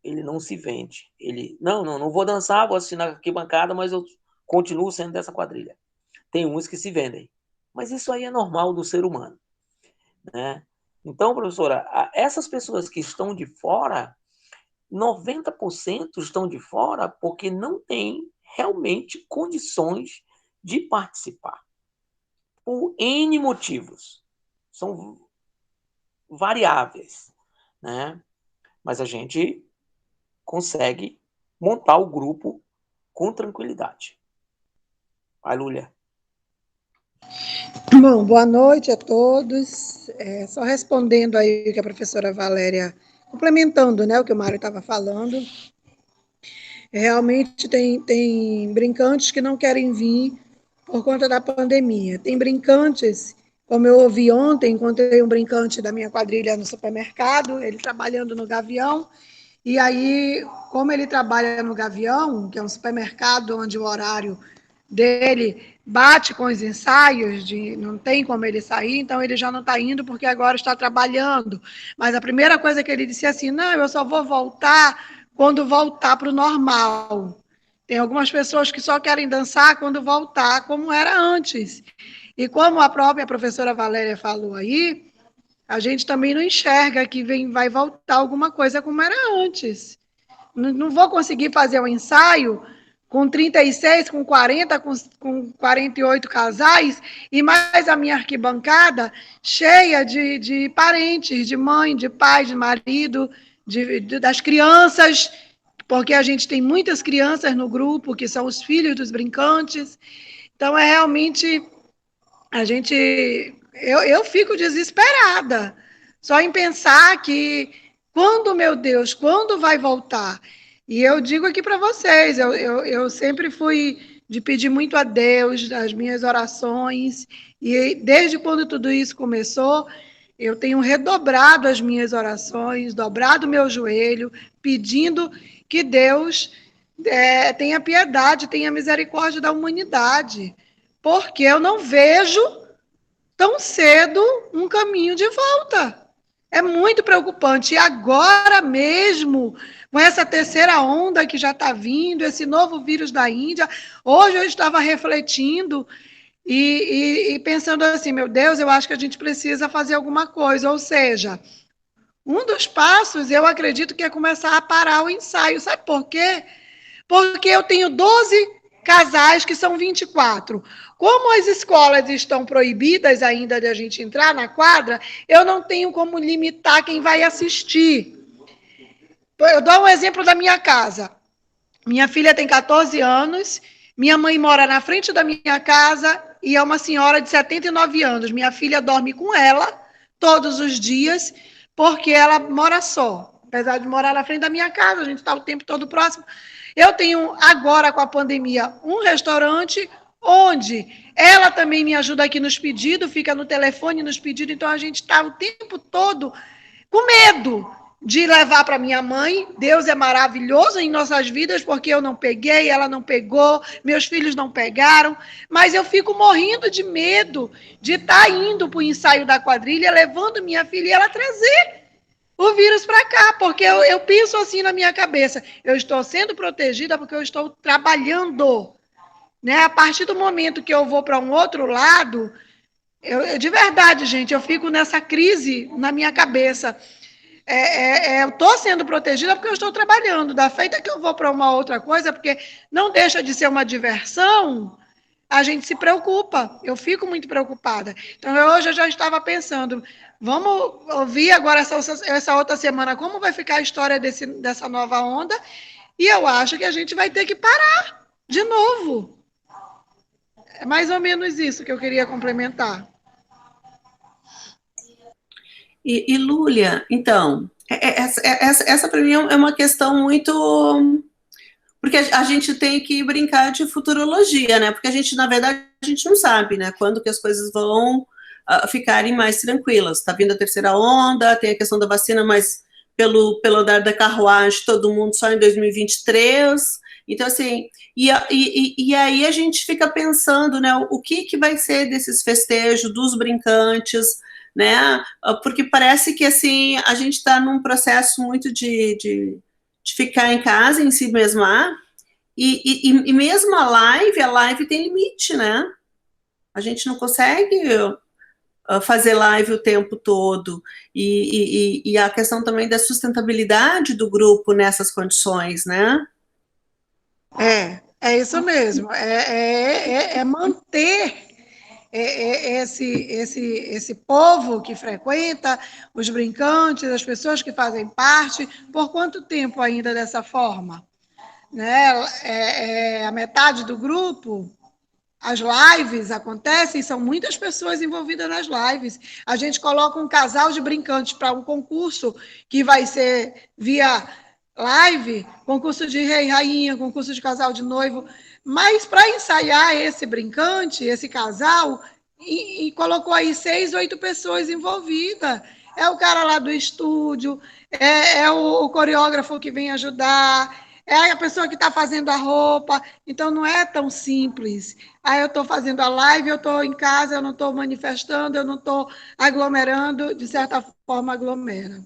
Ele não se vende. Ele, não vou dançar, vou assistir na arquibancada, mas eu continuo sendo dessa quadrilha. Tem uns que se vendem. Mas isso aí é normal do ser humano, né? Então, professora, essas pessoas que estão de fora, 90% estão de fora porque não têm realmente condições de participar. Por N motivos. São variáveis, né? Mas a gente consegue montar o grupo com tranquilidade. Vai, Lúlia. Bom, boa noite a todos. Só respondendo aí o que a professora Valéria, complementando, né, o que o Mário estava falando, realmente tem brincantes que não querem vir por conta da pandemia. Tem brincantes, como eu ouvi ontem, encontrei um brincante da minha quadrilha no supermercado, ele trabalhando no Gavião, e aí, como ele trabalha no Gavião, que é um supermercado onde o horário dele bate com os ensaios, não tem como ele sair, então ele já não está indo porque agora está trabalhando. Mas a primeira coisa que ele disse assim, não, eu só vou voltar quando voltar para o normal. Tem algumas pessoas que só querem dançar quando voltar, como era antes. E como a própria professora Valéria falou aí, a gente também não enxerga que vai voltar alguma coisa como era antes. Não vou conseguir fazer um ensaio com 36, com 40, com 48 casais, e mais a minha arquibancada cheia de parentes, de mãe, de pai, de marido, das crianças, porque a gente tem muitas crianças no grupo, que são os filhos dos brincantes. Então, é realmente, eu fico desesperada, só em pensar que, quando, meu Deus, quando vai voltar? E eu digo aqui para vocês, eu sempre fui de pedir muito a Deus, as minhas orações, e desde quando tudo isso começou, eu tenho redobrado as minhas orações, dobrado meu joelho, pedindo que Deus tenha piedade, tenha misericórdia da humanidade, porque eu não vejo tão cedo um caminho de volta. É muito preocupante. E agora mesmo, com essa terceira onda que já está vindo, esse novo vírus da Índia, hoje eu estava refletindo e pensando assim, meu Deus, eu acho que a gente precisa fazer alguma coisa. Ou seja, um dos passos, eu acredito que é começar a parar o ensaio. Sabe por quê? Porque eu tenho 12 casais que são 24. Como as escolas estão proibidas ainda de a gente entrar na quadra, eu não tenho como limitar quem vai assistir. Eu dou um exemplo da minha casa. Minha filha tem 14 anos, minha mãe mora na frente da minha casa e é uma senhora de 79 anos. Minha filha dorme com ela todos os dias, porque ela mora só. Apesar de morar na frente da minha casa, a gente está o tempo todo próximo. Eu tenho, agora com a pandemia, um restaurante onde ela também me ajuda aqui nos pedidos, fica no telefone nos pedidos, então a gente está o tempo todo com medo de levar para minha mãe. Deus é maravilhoso em nossas vidas, porque eu não peguei, ela não pegou, meus filhos não pegaram, mas eu fico morrendo de medo de estar indo para o ensaio da quadrilha, levando minha filha e ela trazer o vírus para cá, porque eu penso assim na minha cabeça, eu estou sendo protegida porque eu estou trabalhando, né? A partir do momento que eu vou para um outro lado, de verdade, gente, eu fico nessa crise na minha cabeça. Eu estou sendo protegida porque eu estou trabalhando, da feita que eu vou para uma outra coisa, porque não deixa de ser uma diversão, a gente se preocupa, eu fico muito preocupada. Então, hoje eu já estava pensando, vamos ouvir agora essa outra semana como vai ficar a história dessa nova onda, e eu acho que a gente vai ter que parar de novo. É mais ou menos isso que eu queria complementar. E Lúlia, então, essa para mim é uma questão muito Porque a gente tem que brincar de futurologia, né? Porque a gente, na verdade, a gente não sabe, né? Quando que as coisas vão ficarem mais tranquilas. Está vindo a terceira onda, tem a questão da vacina, mas pelo andar da carruagem, todo mundo só em 2023. Então, assim, e aí a gente fica pensando, né? O que vai ser desses festejos, dos brincantes, né? Porque parece que, assim, a gente está num processo muito de ficar em casa, em si mesma, e mesmo a live tem limite, né? A gente não consegue fazer live o tempo todo, e a questão também da sustentabilidade do grupo nessas condições, né? É isso mesmo, é manter esse povo que frequenta, os brincantes, as pessoas que fazem parte, por quanto tempo ainda dessa forma? Né? A metade do grupo, as lives acontecem, são muitas pessoas envolvidas nas lives. A gente coloca um casal de brincantes para um concurso que vai ser via live, concurso de rei e rainha, concurso de casal de noivo, mas para ensaiar esse brincante, esse casal, e colocou aí 6, 8 pessoas envolvidas. É o cara lá do estúdio, é o coreógrafo que vem ajudar, é a pessoa que está fazendo a roupa. Então, não é tão simples. Aí eu estou fazendo a live, eu estou em casa, eu não estou manifestando, eu não estou aglomerando, de certa forma aglomera.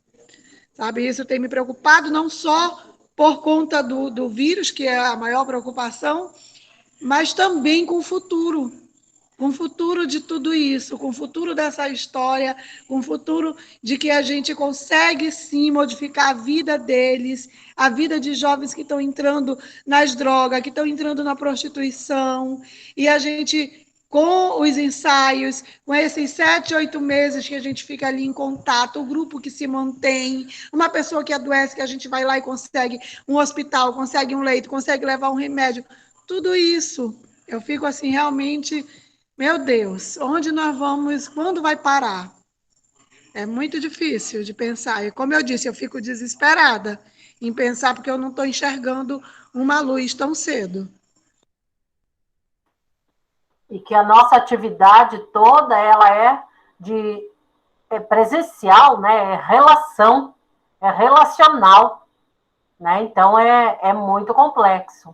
Sabe, isso tem me preocupado, não só por conta do vírus, que é a maior preocupação, mas também com o futuro de tudo isso, com o futuro dessa história, com o futuro de que a gente consegue, sim, modificar a vida deles, a vida de jovens que estão entrando nas drogas, que estão entrando na prostituição, e a gente, com os ensaios, com esses 7, 8 meses que a gente fica ali em contato, o grupo que se mantém, uma pessoa que adoece, que a gente vai lá e consegue um hospital, consegue um leito, consegue levar um remédio, tudo isso, eu fico assim, realmente, meu Deus, onde nós vamos, quando vai parar? É muito difícil de pensar, e como eu disse, eu fico desesperada em pensar, porque eu não estou enxergando uma luz tão cedo. E que a nossa atividade toda, ela é presencial, né? É relacional, né? Então, é muito complexo.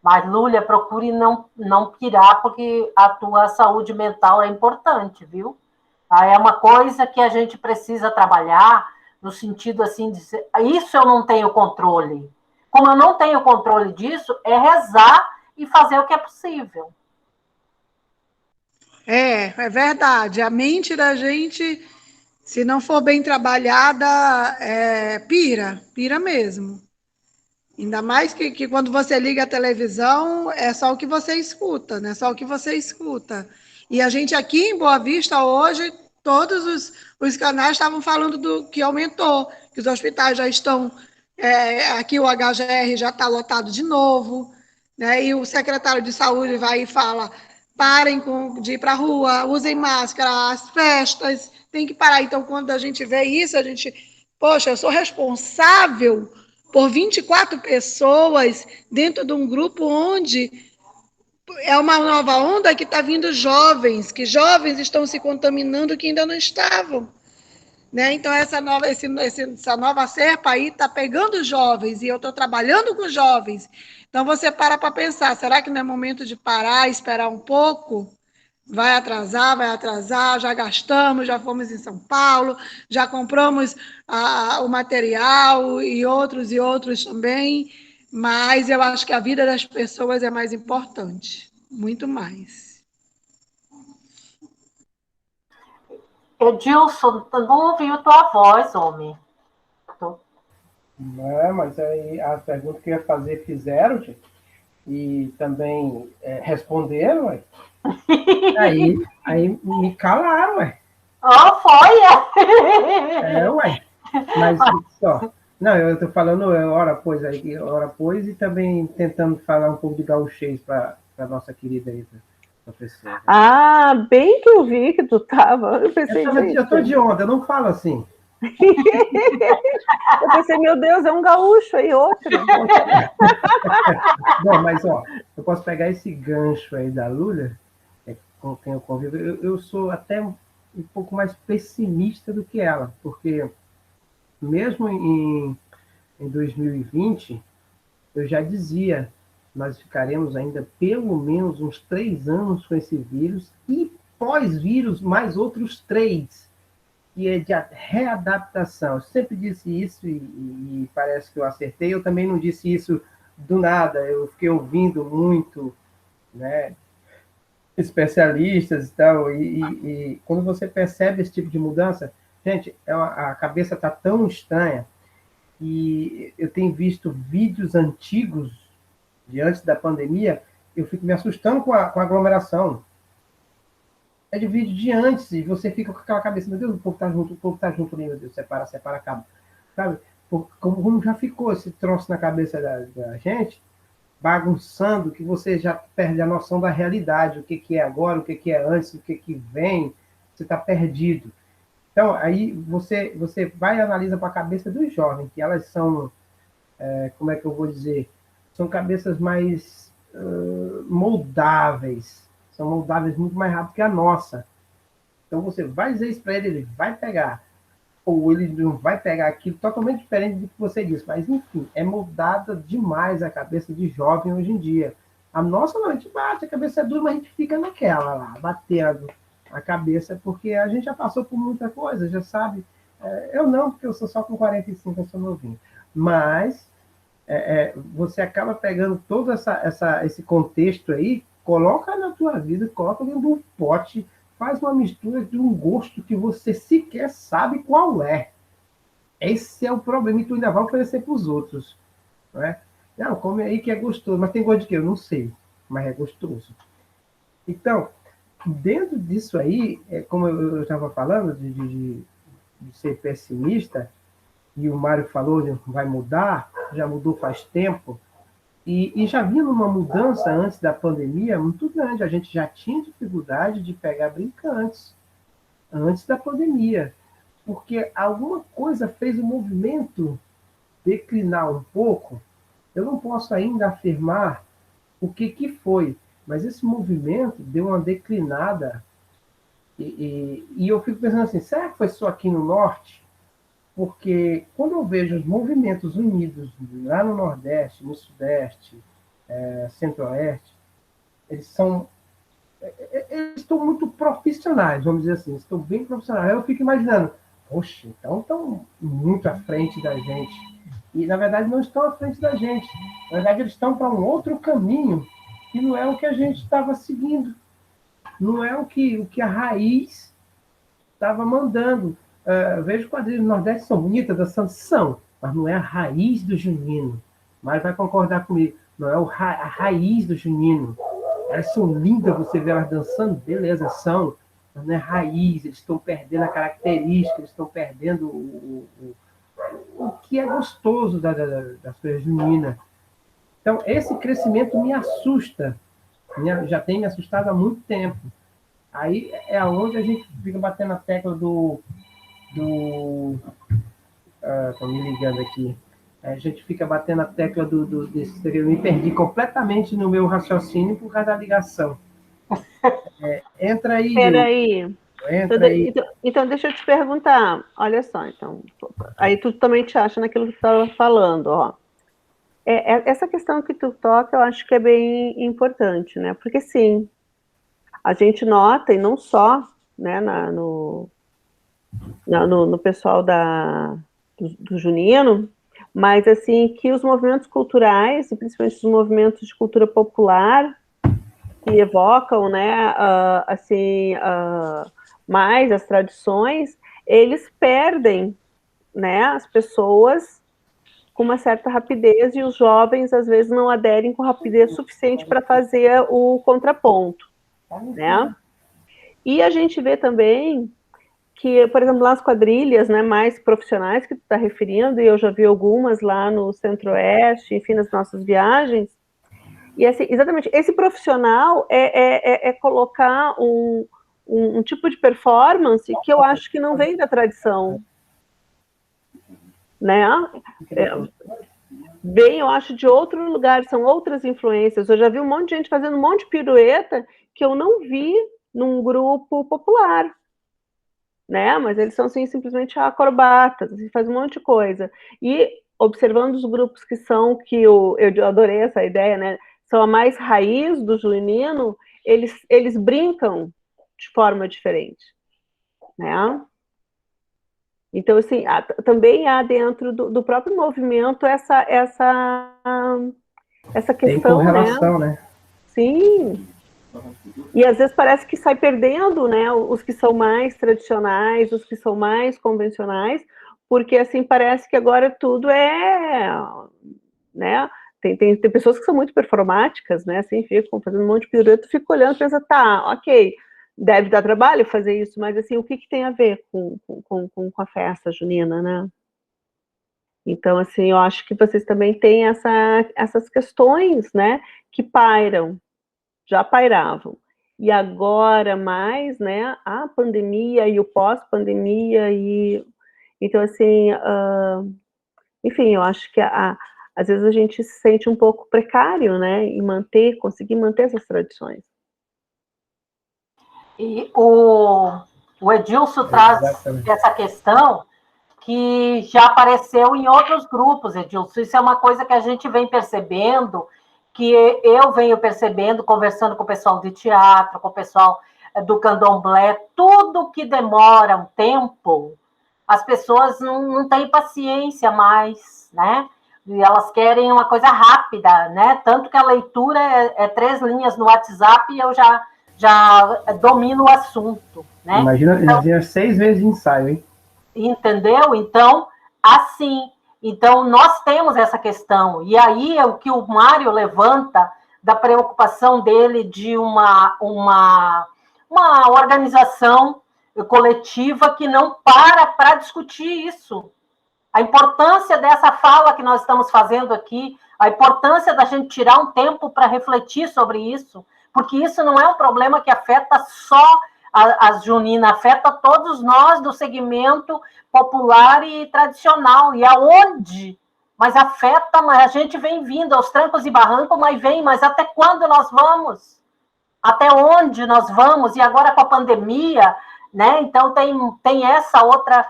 Mas, Lúlia, procure não pirar, porque a tua saúde mental é importante, viu? É uma coisa que a gente precisa trabalhar no sentido, assim, de dizer, isso eu não tenho controle. Como eu não tenho controle disso, é rezar e fazer o que é possível. É verdade. A mente da gente, se não for bem trabalhada, pira mesmo. Ainda mais que quando você liga a televisão, é só o que você escuta, né? Só o que você escuta. E a gente aqui em Boa Vista hoje, todos os canais estavam falando do que aumentou, que os hospitais já estão, aqui o HGR já está lotado de novo, né? E o secretário de saúde vai e fala, parem de ir para a rua, usem máscara, as festas, tem que parar. Então, quando a gente vê isso, a gente, poxa, eu sou responsável por 24 pessoas dentro de um grupo onde é uma nova onda que está vindo jovens, que jovens estão se contaminando que ainda não estavam. Né? Então, essa nova cepa aí está pegando jovens, e eu estou trabalhando com jovens. Então, você para pensar, será que não é momento de parar, esperar um pouco? Vai atrasar, já gastamos, já fomos em São Paulo, já compramos o material e outros também, mas eu acho que a vida das pessoas é mais importante, muito mais. Edilson, não ouviu tua voz, homem. Mas aí a pergunta que eu ia fazer fizeram, gente, e também responderam, ué. Aí me calaram, ué. Foi? Ué. Mas só. Não, eu estou falando hora pois, e também tentando falar um pouco de gauchês para a nossa querida aí, professora. Ah, bem que eu vi que tu estava. Eu pensei, eu estou de onda, eu não falo assim. Eu pensei, meu Deus, é um gaúcho aí, outro. Bom, mas ó, eu posso pegar esse gancho aí da Lula, com quem eu convivo, eu sou até um pouco mais pessimista do que ela, porque mesmo em 2020, eu já dizia, nós ficaremos ainda pelo menos uns 3 anos com esse vírus, e pós-vírus, mais outros 3, que é de readaptação. Eu sempre disse isso e parece que eu acertei. Eu também não disse isso do nada, eu fiquei ouvindo muito, né, especialistas e tal, e quando você percebe esse tipo de mudança, gente, a cabeça está tão estranha, e eu tenho visto vídeos antigos de antes da pandemia, eu fico me assustando com a aglomeração. É de vídeo de antes, e você fica com aquela cabeça, meu Deus, o povo tá junto ali, meu Deus, separa, acaba. Sabe? Como já ficou esse troço na cabeça da gente, bagunçando, que você já perde a noção da realidade, o que é agora, o que é antes, o que vem, você está perdido. Então, aí você vai e analisa para a cabeça dos jovens, que elas são, como é que eu vou dizer, são cabeças mais moldáveis, são moldáveis muito mais rápido que a nossa. Então, você vai dizer isso para ele vai pegar, ou ele não vai pegar aquilo totalmente diferente do que você disse, mas, enfim, é moldada demais a cabeça de jovem hoje em dia. A nossa não, a gente bate, a cabeça é dura, mas a gente fica naquela lá, batendo a cabeça, porque a gente já passou por muita coisa, já sabe. Eu não, porque eu sou só com 45, eu sou novinho. Mas você acaba pegando todo esse contexto aí, coloca na tua vida, coloca dentro de um pote, faz uma mistura de um gosto que você sequer sabe qual é. Esse é o problema, e tu ainda vai oferecer para os outros. Não é? Não, come aí que é gostoso, mas tem gosto de quê? Eu não sei, mas é gostoso. Então, dentro disso aí, como eu estava falando, de ser pessimista, e o Mário falou, vai mudar, já mudou faz tempo, e já vinha numa mudança antes da pandemia muito grande. A gente já tinha dificuldade de pegar brincantes antes da pandemia, porque alguma coisa fez o movimento declinar um pouco. Eu não posso ainda afirmar o que foi, mas esse movimento deu uma declinada, e eu fico pensando assim, será que foi só aqui no Norte? Porque quando eu vejo os movimentos unidos lá no Nordeste, no Sudeste, Centro-Oeste, eles estão muito profissionais, vamos dizer assim, estão bem profissionais. Aí eu fico imaginando, poxa, então estão muito à frente da gente. E, na verdade, não estão à frente da gente. Na verdade, eles estão para um outro caminho, que não é o que a gente estava seguindo. Não é o que a raiz estava mandando. Vejo quadrilhas do Nordeste são bonitas, são, mas não é a raiz do junino. Mas vai concordar comigo, não é a raiz do junino. Elas são lindas, você vê elas dançando, beleza, são, mas não é raiz, eles estão perdendo a característica, eles estão perdendo o que é gostoso das coisas juninas. Então, esse crescimento me assusta, já tem me assustado há muito tempo. Aí é onde a gente fica batendo a tecla estão me ligando aqui. A gente fica batendo a tecla desse. Eu me perdi completamente no meu raciocínio por causa da ligação. Entra aí. Peraí. Entra aí. Então, deixa eu te perguntar. Olha só, então. Aí tu também te acha naquilo que tu estava falando, ó. Essa questão que tu toca, eu acho que é bem importante, né? Porque, sim, a gente nota, e não só, né, no pessoal do junino, mas, assim, que os movimentos culturais, e principalmente os movimentos de cultura popular, que evocam, né, mais as tradições, eles perdem, né, as pessoas com uma certa rapidez, e os jovens, às vezes, não aderem com rapidez suficiente para fazer o contraponto, né? E a gente vê também que, por exemplo, nas quadrilhas, né, mais profissionais que tu está referindo, e eu já vi algumas lá no Centro-Oeste, enfim, nas nossas viagens, e assim, exatamente, esse profissional é colocar um tipo de performance que eu acho que não vem da tradição, né? Vem, eu acho, de outro lugar, são outras influências. Eu já vi um monte de gente fazendo um monte de pirueta que eu não vi num grupo popular, né? Mas eles são, assim, simplesmente acrobatas, assim, faz um monte de coisa. E observando os grupos que eu adorei essa ideia, né? São a mais raiz do junino, eles brincam de forma diferente, né? Então, assim, também há dentro do próprio movimento essa Tem questão, correlação, né? Sim. E às vezes parece que sai perdendo, né? Os que são mais tradicionais, os que são mais convencionais, porque assim parece que agora tudo né? Tem pessoas que são muito performáticas, né? Assim, ficam fazendo um monte de pirueta, fico olhando e penso, tá, ok, deve dar trabalho fazer isso, mas assim, o que tem a ver com a festa junina, né? Então, assim, eu acho que vocês também têm essas questões, né, que pairam, já pairavam. E agora mais, né, a pandemia e o pós-pandemia, então, assim, enfim, eu acho que às vezes a gente se sente um pouco precário, né, em conseguir manter essas tradições. E o Edilson traz essa questão que já apareceu em outros grupos, Edilson. Isso é uma coisa que a gente vem percebendo, que eu venho percebendo, conversando com o pessoal de teatro, com o pessoal do candomblé, tudo que demora um tempo, as pessoas não têm paciência mais, né? E elas querem uma coisa rápida, né? Tanto que a leitura é 3 linhas no WhatsApp e eu já domino o assunto, né? Imagina 6 vezes de ensaio, hein? Entendeu? Então, assim, então nós temos essa questão. E aí é o que o Mário levanta da preocupação dele de uma organização coletiva que não para discutir isso. A importância dessa fala que nós estamos fazendo aqui, a importância da gente tirar um tempo para refletir sobre isso, porque isso não é um problema que afeta só as juninas, afeta todos nós do segmento popular e tradicional. E aonde? Mas afeta, mas a gente vem vindo aos trancos e barrancos, mas até quando nós vamos? Até onde nós vamos? E agora com a pandemia, né? Então tem essa outra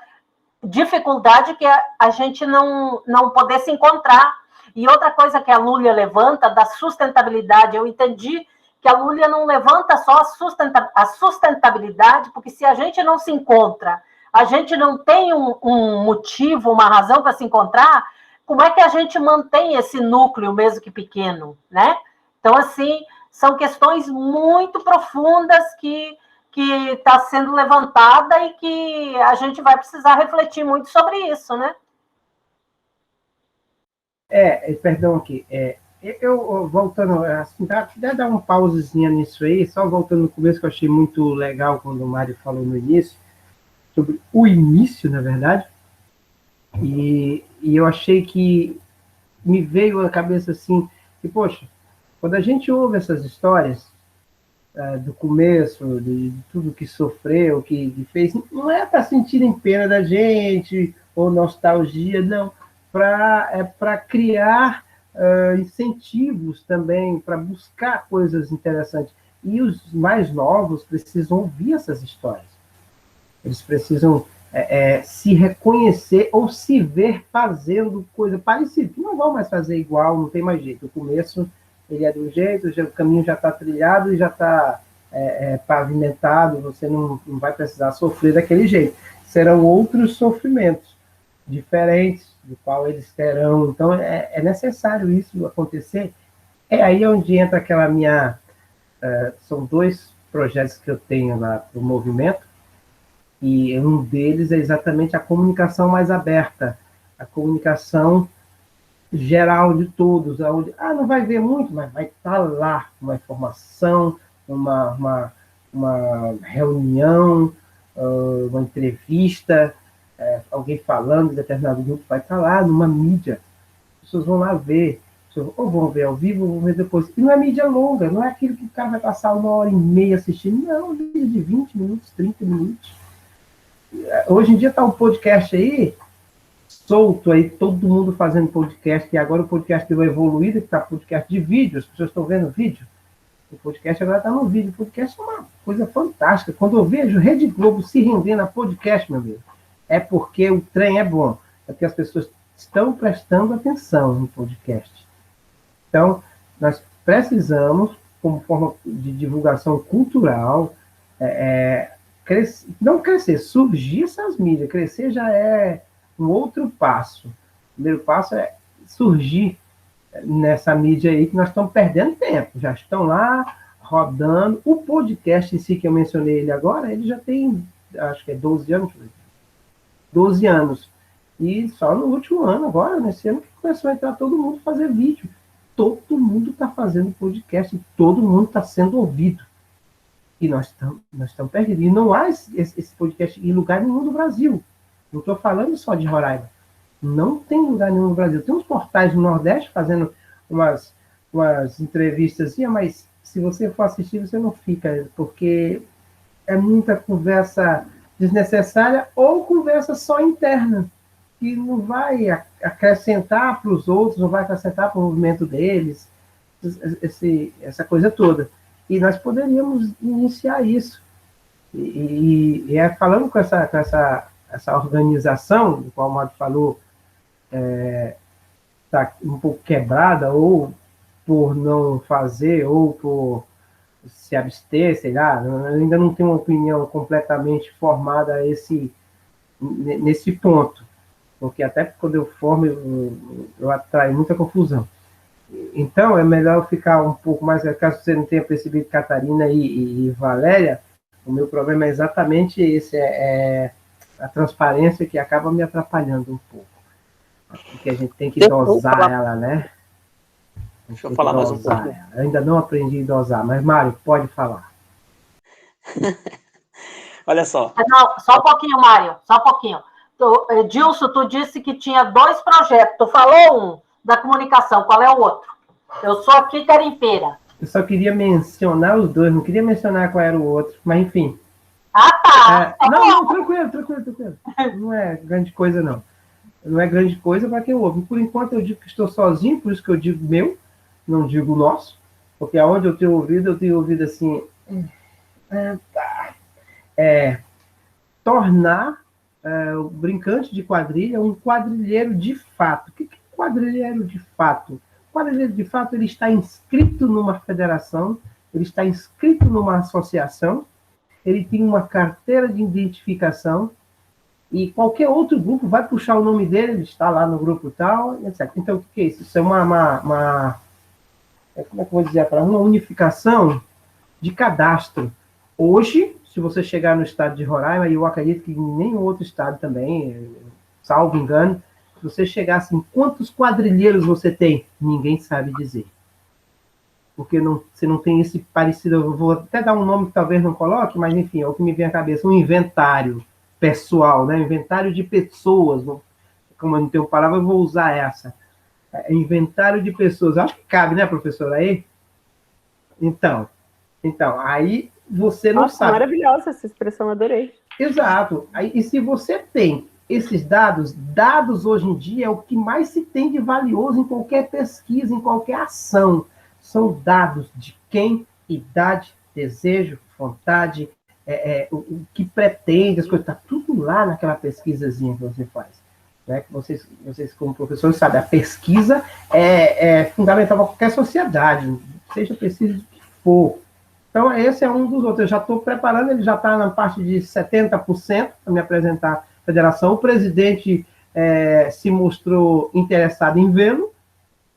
dificuldade que a gente não poder se encontrar. E outra coisa que a Lúlia levanta da sustentabilidade, eu entendi que a Lúlia não levanta só a sustentabilidade, porque se a gente não se encontra, a gente não tem um motivo, uma razão para se encontrar, como é que a gente mantém esse núcleo, mesmo que pequeno, né? Então, assim, são questões muito profundas que está sendo levantada e que a gente vai precisar refletir muito sobre isso, né? Perdão aqui, eu voltando, assim, deve dar uma pausezinha nisso aí, só voltando no começo, que eu achei muito legal quando o Mário falou no início, sobre o início, na verdade, e eu achei que me veio à cabeça assim, que, poxa, quando a gente ouve essas histórias, do começo, de tudo que sofreu, que fez, não é para sentirem pena da gente, ou nostalgia, não, para criar incentivos também, para buscar coisas interessantes. E os mais novos precisam ouvir essas histórias. Eles precisam se reconhecer ou se ver fazendo coisa parecida. Não vão mais fazer igual, não tem mais jeito. O começo, ele é do jeito, o caminho já está trilhado e já está pavimentado, você não vai precisar sofrer daquele jeito. Serão outros sofrimentos diferentes do qual eles terão. Então, é necessário isso acontecer. É aí onde entra aquela minha... são 2 projetos que eu tenho lá para o movimento, e um deles é exatamente a comunicação mais aberta, a comunicação geral de todos, onde, não vai ver muito, mas vai estar lá uma informação, uma reunião, uma entrevista, alguém falando de determinado grupo, vai estar lá numa mídia. As pessoas vão lá ver, ou vão ver ao vivo, ou vão ver depois. E não é mídia longa, não é aquilo que o cara vai passar 1h30 assistindo, não, é um vídeo de 20 minutos, 30 minutos. Hoje em dia está um podcast aí, solto aí, todo mundo fazendo podcast, e agora o podcast deu evoluído, que está podcast de vídeo, as pessoas estão vendo vídeo. O podcast agora está no vídeo. O podcast é uma coisa fantástica. Quando eu vejo Rede Globo se rendendo a podcast, meu amigo, é porque o trem é bom. É porque as pessoas estão prestando atenção no podcast. Então, nós precisamos, como forma de divulgação cultural, não crescer, surgir essas mídias. Crescer já é um outro passo. O primeiro passo é surgir nessa mídia aí, que nós estamos perdendo tempo. Já estão lá rodando. O podcast em si, que eu mencionei ele agora, ele já tem, acho que é 12 anos. 12 anos. E só no último ano, agora, nesse ano, que começou a entrar todo mundo a fazer vídeo. Todo mundo está fazendo podcast, todo mundo está sendo ouvido. E nós estamos perdidos. E não há esse podcast em lugar nenhum do Brasil. Não estou falando só de Roraima. Não tem lugar nenhum no Brasil. Tem uns portais no Nordeste fazendo umas entrevistas, mas se você for assistir, você não fica, porque é muita conversa desnecessária ou conversa só interna, que não vai acrescentar para os outros, não vai acrescentar para o movimento deles, essa coisa toda. E nós poderíamos iniciar isso. E falando com essa organização, do qual o Mário falou, está um pouco quebrada, ou por não fazer, ou por se abster, sei lá, eu ainda não tenho uma opinião completamente formada nesse ponto, porque até quando eu formo, eu atraio muita confusão. Então, é melhor ficar um pouco mais, caso você não tenha percebido, Catarina e Valéria, o meu problema é exatamente esse, a transparência que acaba me atrapalhando um pouco. Porque a gente tem que dosar ela, né? Deixa eu falar mais um pouco. Eu ainda não aprendi a dosar, mas, Mário, pode falar. Olha só. Não, só um pouquinho, Mário, só um pouquinho. Edilson, tu disse que tinha 2 projetos. Tu falou um da comunicação, qual é o outro? Eu sou aqui garimpeira. Eu só queria mencionar os 2, não queria mencionar qual era o outro, mas enfim. Ah, tá. Não, tranquilo. Não é grande coisa, não. Não é grande coisa para quem ouve. Por enquanto eu digo que estou sozinho, por isso que eu digo meu, não digo nosso, porque aonde eu tenho ouvido assim, tornar o brincante de quadrilha um quadrilheiro de fato. O que é quadrilheiro de fato? O quadrilheiro de fato, ele está inscrito numa federação, ele está inscrito numa associação, ele tem uma carteira de identificação, e qualquer outro grupo vai puxar o nome dele, ele está lá no grupo tal, etc. Então, o que é isso? Isso é como é que eu vou dizer, uma unificação de cadastro. Hoje, se você chegar no estado de Roraima, e eu acredito que em nenhum outro estado também, salvo engano, se você chegar assim, quantos quadrilheiros você tem? Ninguém sabe dizer. Porque você não tem esse parecido, eu vou até dar um nome que talvez não coloque, mas enfim, é o que me vem à cabeça, um inventário pessoal, né? Inventário de pessoas, como eu não tenho palavra, eu vou usar essa. Inventário de pessoas, acho que cabe, né, professora, aí? Então, aí você não sabe. Maravilhosa essa expressão, adorei. Exato. Aí, e se você tem esses dados hoje em dia é o que mais se tem de valioso em qualquer pesquisa, em qualquer ação. São dados de quem, idade, desejo, vontade, o que pretende, as coisas, está tudo lá naquela pesquisazinha que você faz. Né? Que vocês, como professores, sabem, a pesquisa é fundamental para qualquer sociedade, seja pesquisa do que for. Então, esse é um dos outros. Eu já estou preparando, ele já está na parte de 70% para me apresentar à federação. O presidente se mostrou interessado em vê-lo,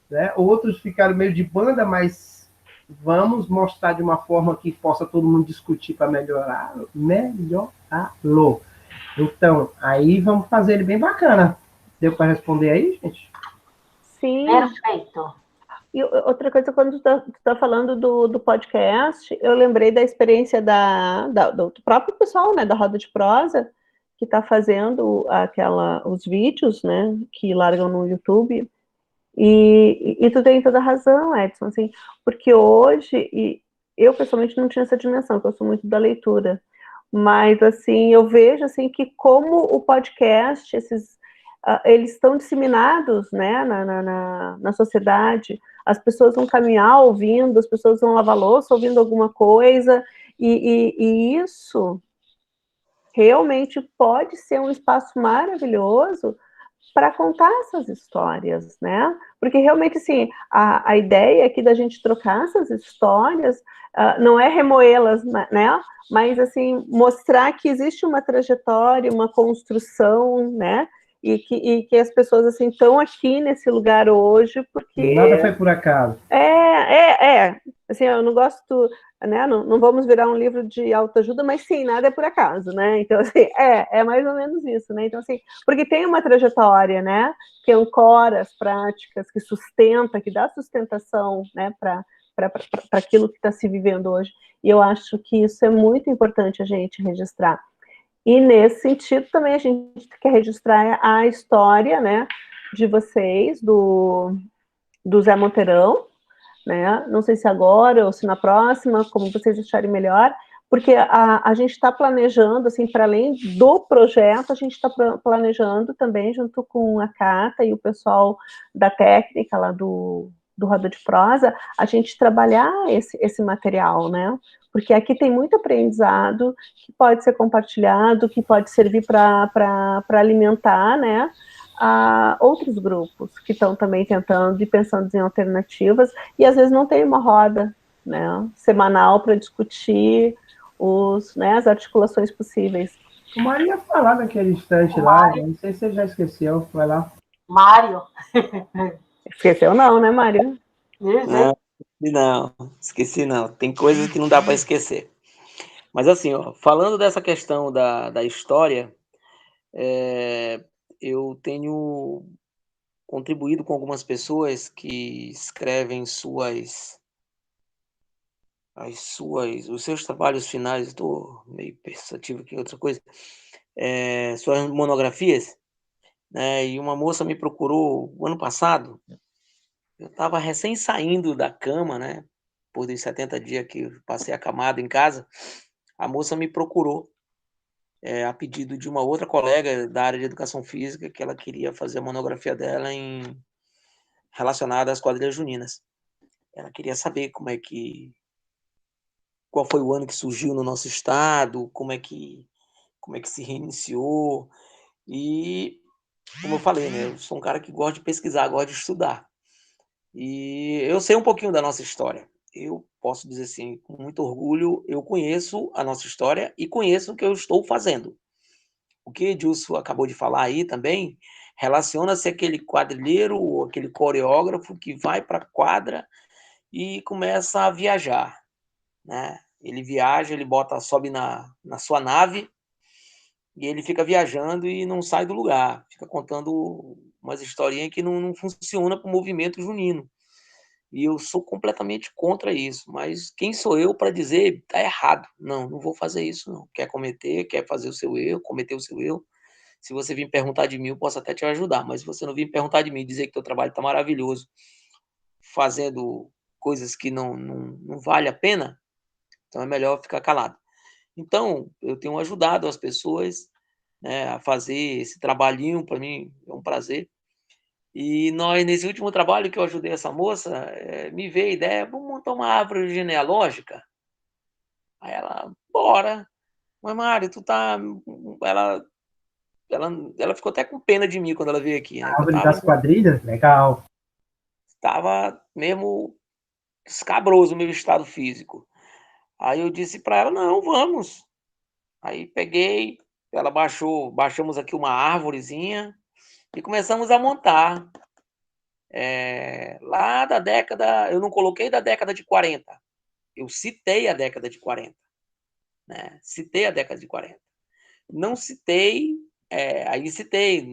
né? Outros ficaram meio de banda, mas vamos mostrar de uma forma que possa todo mundo discutir para melhorá-lo. Então, aí vamos fazer ele bem bacana. Deu para responder aí, gente? Sim. Perfeito. E outra coisa, quando tu tá falando do podcast, eu lembrei da experiência do próprio pessoal, né, da Roda de Prosa, que está fazendo os vídeos, né, que largam no YouTube. E tu tem toda a razão, Edson, assim, porque hoje, eu pessoalmente não tinha essa dimensão, porque eu sou muito da leitura, mas, assim, eu vejo, assim, que como o podcast, eles estão disseminados, né, na sociedade. As pessoas vão caminhar ouvindo, as pessoas vão lavar louça ouvindo alguma coisa, e isso realmente pode ser um espaço maravilhoso para contar essas histórias, né? Porque realmente, assim, a ideia aqui da gente trocar essas histórias não é remoê-las, né? Mas, assim, mostrar que existe uma trajetória, uma construção, né? E que as pessoas, assim, estão aqui nesse lugar hoje porque... Nada foi por acaso. Assim, eu não gosto, né? Não vamos virar um livro de autoajuda, mas sim, nada é por acaso, né? Então, assim, é mais ou menos isso, né? Então, assim, porque tem uma trajetória, né? Que ancora as práticas, que sustenta, que dá sustentação, né? Para aquilo que está se vivendo hoje. E eu acho que isso é muito importante a gente registrar. E nesse sentido também a gente quer registrar a história, né? De vocês, do Zé Monteirão, né? Não sei se agora ou se na próxima, como vocês acharem melhor, porque a gente está planejando, assim, para além do projeto, a gente está planejando também, junto com a Cata e o pessoal da técnica lá do Roda de Prosa, a gente trabalhar esse material, né? Porque aqui tem muito aprendizado que pode ser compartilhado, que pode servir para alimentar, né? A outros grupos que estão também tentando e pensando em alternativas, e às vezes não tem uma roda, né, semanal para discutir as articulações possíveis. O Mário ia falar naquele instante lá, não sei se você já esqueceu, vai lá. Mário. Esqueceu não, né, Mário? Não, esqueci não. Tem coisas que não dá para esquecer. Mas assim, ó, falando dessa questão da história, eu tenho contribuído com algumas pessoas que escrevem os seus trabalhos finais. Estou meio pensativo aqui em outra coisa, suas monografias, né? E uma moça me procurou o ano passado. Eu estava recém saindo da cama, né? Depois dos 70 dias que eu passei acamado em casa, a moça me procurou a pedido de uma outra colega da área de educação física, que ela queria fazer a monografia dela relacionada às quadrilhas juninas. Ela queria saber qual foi o ano que surgiu no nosso estado, como é que se reiniciou. E, como eu falei, né, eu sou um cara que gosta de pesquisar, gosta de estudar. E eu sei um pouquinho da nossa história. Eu posso dizer assim, com muito orgulho, eu conheço a nossa história e conheço o que eu estou fazendo. O que Edilson acabou de falar aí também relaciona-se àquele quadrilheiro ou aquele coreógrafo que vai para a quadra e começa a viajar, né? Ele viaja, ele sobe na sua nave e ele fica viajando e não sai do lugar, fica contando umas historinhas que não funciona para o movimento junino. E eu sou completamente contra isso, mas quem sou eu para dizer tá errado? Não vou fazer isso não. Quer fazer o seu erro, cometer o seu erro. Se você vir perguntar de mim, eu posso até te ajudar, mas se você não vir perguntar de mim e dizer que teu trabalho está maravilhoso, fazendo coisas que não vale a pena, então é melhor ficar calado. Então, eu tenho ajudado as pessoas, né, a fazer esse trabalhinho, para mim é um prazer. E nesse último trabalho que eu ajudei essa moça, me veio a ideia, vamos montar uma árvore genealógica? Aí ela, bora. Mas, Mário, ela ficou até com pena de mim quando ela veio aqui, né? A árvore das quadrilhas? Legal. Estava mesmo escabroso o meu estado físico. Aí eu disse para ela, não, vamos. Aí peguei, ela baixamos aqui uma árvorezinha e começamos a montar. Lá da década, eu não coloquei da década de 40, eu citei a década de 40, né? Citei a década de 40. Não citei, aí citei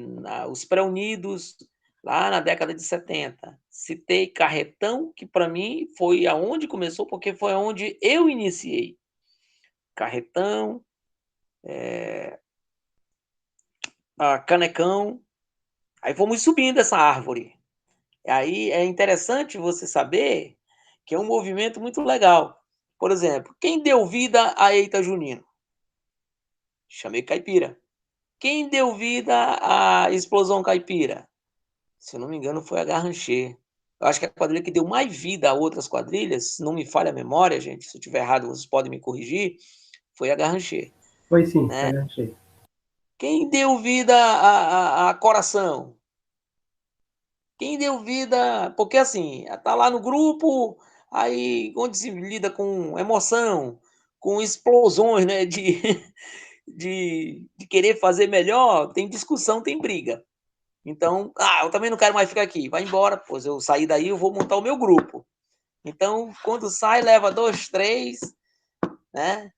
os pré-unidos, lá na década de 70. Citei Carretão, que para mim foi aonde começou, porque foi onde eu iniciei. Carretão, a Canecão, aí fomos subindo essa árvore. Aí é interessante você saber que é um movimento muito legal. Por exemplo, quem deu vida a Eita Junino? Chamei Caipira. Quem deu vida à Explosão Caipira? Se eu não me engano, foi a Garrancher. Eu acho que a quadrilha que deu mais vida a outras quadrilhas, se não me falha a memória, gente, se eu estiver errado, vocês podem me corrigir, foi a Garrancher. Foi sim, Né? achei. Quem deu vida a Coração? Quem deu vida... Porque, assim, tá lá no grupo, aí onde se lida com emoção, com explosões, né, de querer fazer melhor, tem discussão, tem briga. Então, eu também não quero mais ficar aqui. Vai embora, pois eu sair daí, eu vou montar o meu grupo. Então, quando sai, leva 2, 3, né?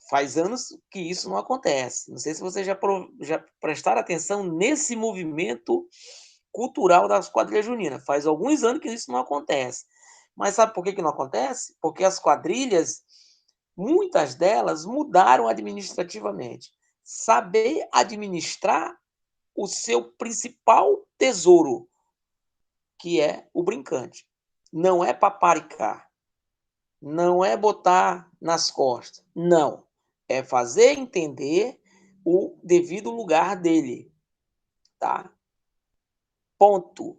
Faz anos que isso não acontece. Não sei se vocês já prestaram atenção nesse movimento cultural das quadrilhas juninas. Faz alguns anos que isso não acontece. Mas sabe por que não acontece? Porque as quadrilhas, muitas delas, mudaram administrativamente. Saber administrar o seu principal tesouro, que é o brincante. Não é paparicar, não é botar nas costas, não. É fazer entender o devido lugar dele, tá? Ponto.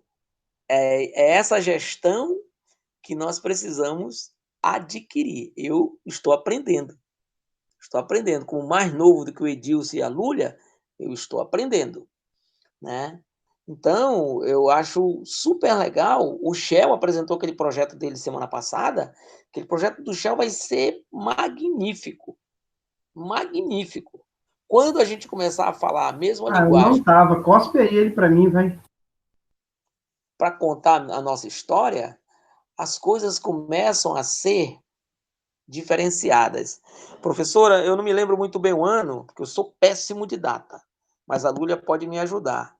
É essa gestão que nós precisamos adquirir. Eu estou aprendendo. Estou aprendendo. Como mais novo do que o Edilson e a Lúlia, eu estou aprendendo, né? Então, eu acho super legal. O Shell apresentou aquele projeto dele semana passada. Aquele projeto do Shell vai ser magnífico. Magnífico. Quando a gente começar a falar a mesma Eu não linguagem tava. Cospe aí ele para mim, vai. para contar a nossa história, as coisas começam a ser diferenciadas. Professora, eu não me lembro muito bem o ano, porque eu sou péssimo de data, mas a Lúlia pode me ajudar.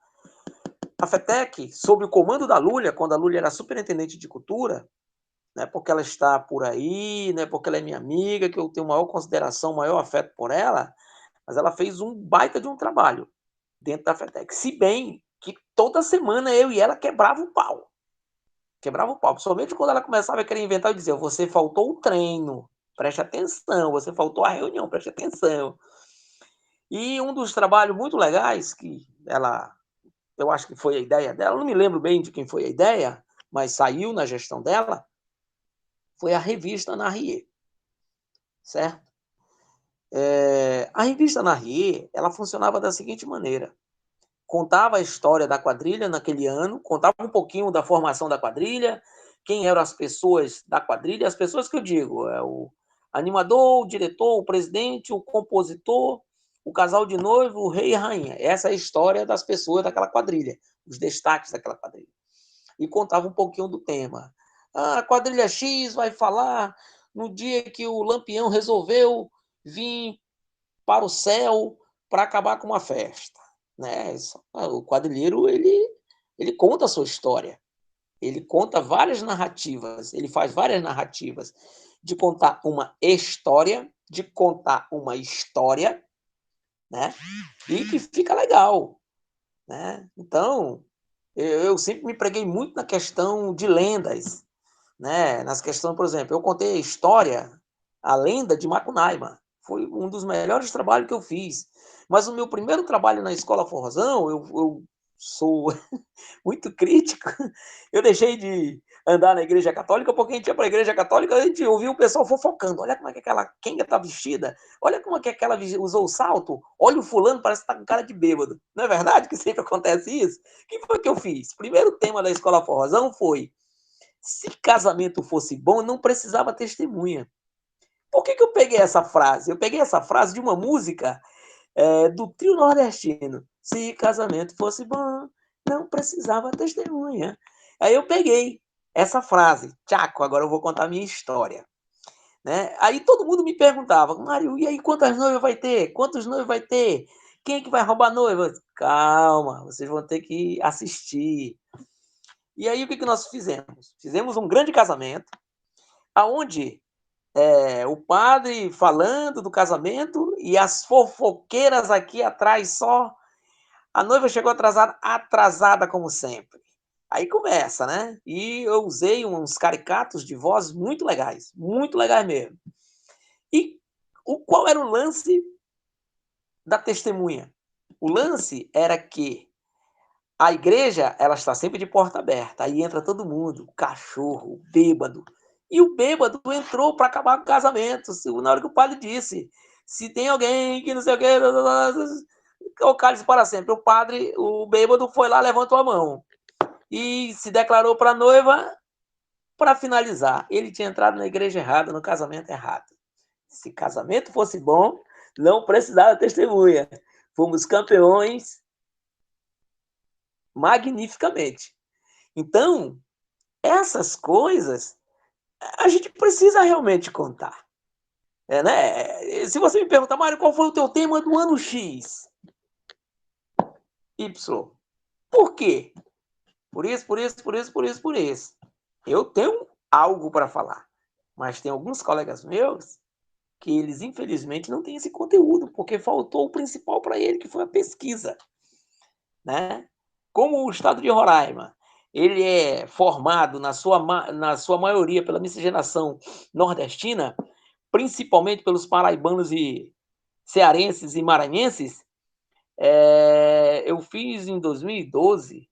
A FETEC, sob o comando da Lúlia, quando a Lúlia era superintendente de cultura, né, porque ela está por aí, né, porque ela é minha amiga, que eu tenho maior consideração, maior afeto por ela, mas ela fez um baita de um trabalho dentro da FETEC. Se bem que toda semana eu e ela quebrava o pau. Quebrava o pau. Principalmente quando ela começava a querer inventar e dizer, você faltou o treino, preste atenção, você faltou a reunião, preste atenção. E um dos trabalhos muito legais que ela... eu acho que foi a ideia dela, não me lembro bem de quem foi a ideia, mas saiu na gestão dela, foi a revista Narrier, certo? A revista Narrier, ela funcionava da seguinte maneira, contava a história da quadrilha naquele ano, contava um pouquinho da formação da quadrilha, quem eram as pessoas da quadrilha, as pessoas que eu digo, o animador, o diretor, o presidente, o compositor, o casal de noivo, o rei e a rainha. Essa é a história das pessoas daquela quadrilha, os destaques daquela quadrilha. E contava um pouquinho do tema. A quadrilha X vai falar no dia que o Lampião resolveu vir para o céu para acabar com uma festa. Né? O quadrilheiro, ele conta a sua história. Ele conta várias narrativas, ele faz várias narrativas de contar uma história, né? E que fica legal, né? Então, eu sempre me preguei muito na questão de lendas, né? Nas questões, por exemplo, eu contei a história, a lenda de Macunaíma. Foi um dos melhores trabalhos que eu fiz. Mas o meu primeiro trabalho na Escola Forrozão, eu sou muito crítico. Eu deixei de andar na igreja católica, porque a gente ia para a igreja católica, a gente ouvia o pessoal fofocando. Olha como é que aquela quenga está vestida, olha como é que aquela usou o salto, olha o fulano, parece que está com cara de bêbado. Não é verdade que sempre acontece isso? O que foi que eu fiz? Primeiro tema da Escola Forrozão foi: se casamento fosse bom, não precisava testemunha. Por que eu peguei essa frase? Eu peguei essa frase de uma música do trio nordestino. Se casamento fosse bom, não precisava testemunha. Aí eu peguei essa frase. Tchaco, agora eu vou contar a minha história. Né? Aí todo mundo me perguntava, Mário, e aí quantas noivas vai ter? Quantos noivos vai ter? Quem é que vai roubar noiva? Calma, vocês vão ter que assistir. E aí o que nós fizemos? Fizemos um grande casamento, aonde o padre falando do casamento e as fofoqueiras aqui atrás só. A noiva chegou atrasada como sempre. Aí começa, né? E eu usei uns caricatos de voz muito legais mesmo. E qual era o lance da testemunha? O lance era que a igreja, ela está sempre de porta aberta. Aí entra todo mundo, o cachorro, o bêbado. E o bêbado entrou para acabar com o casamento. Na hora que o padre disse, se tem alguém que não sei o quê, o cálice para sempre. O bêbado foi lá, levantou a mão e se declarou para a noiva. Para finalizar, ele tinha entrado na igreja errada, no casamento errado. Se casamento fosse bom, não precisava testemunha. Fomos campeões magnificamente. Então, essas coisas a gente precisa realmente contar. Né? Se você me perguntar, Mário, qual foi o teu tema do ano X? Y. Por quê? Por isso. Eu tenho algo para falar, mas tem alguns colegas meus que eles, infelizmente, não têm esse conteúdo, porque faltou o principal para ele, que foi a pesquisa. Né? Como o estado de Roraima, ele é formado, na sua maioria, pela miscigenação nordestina, principalmente pelos paraibanos e cearenses e maranhenses, eu fiz em 2012,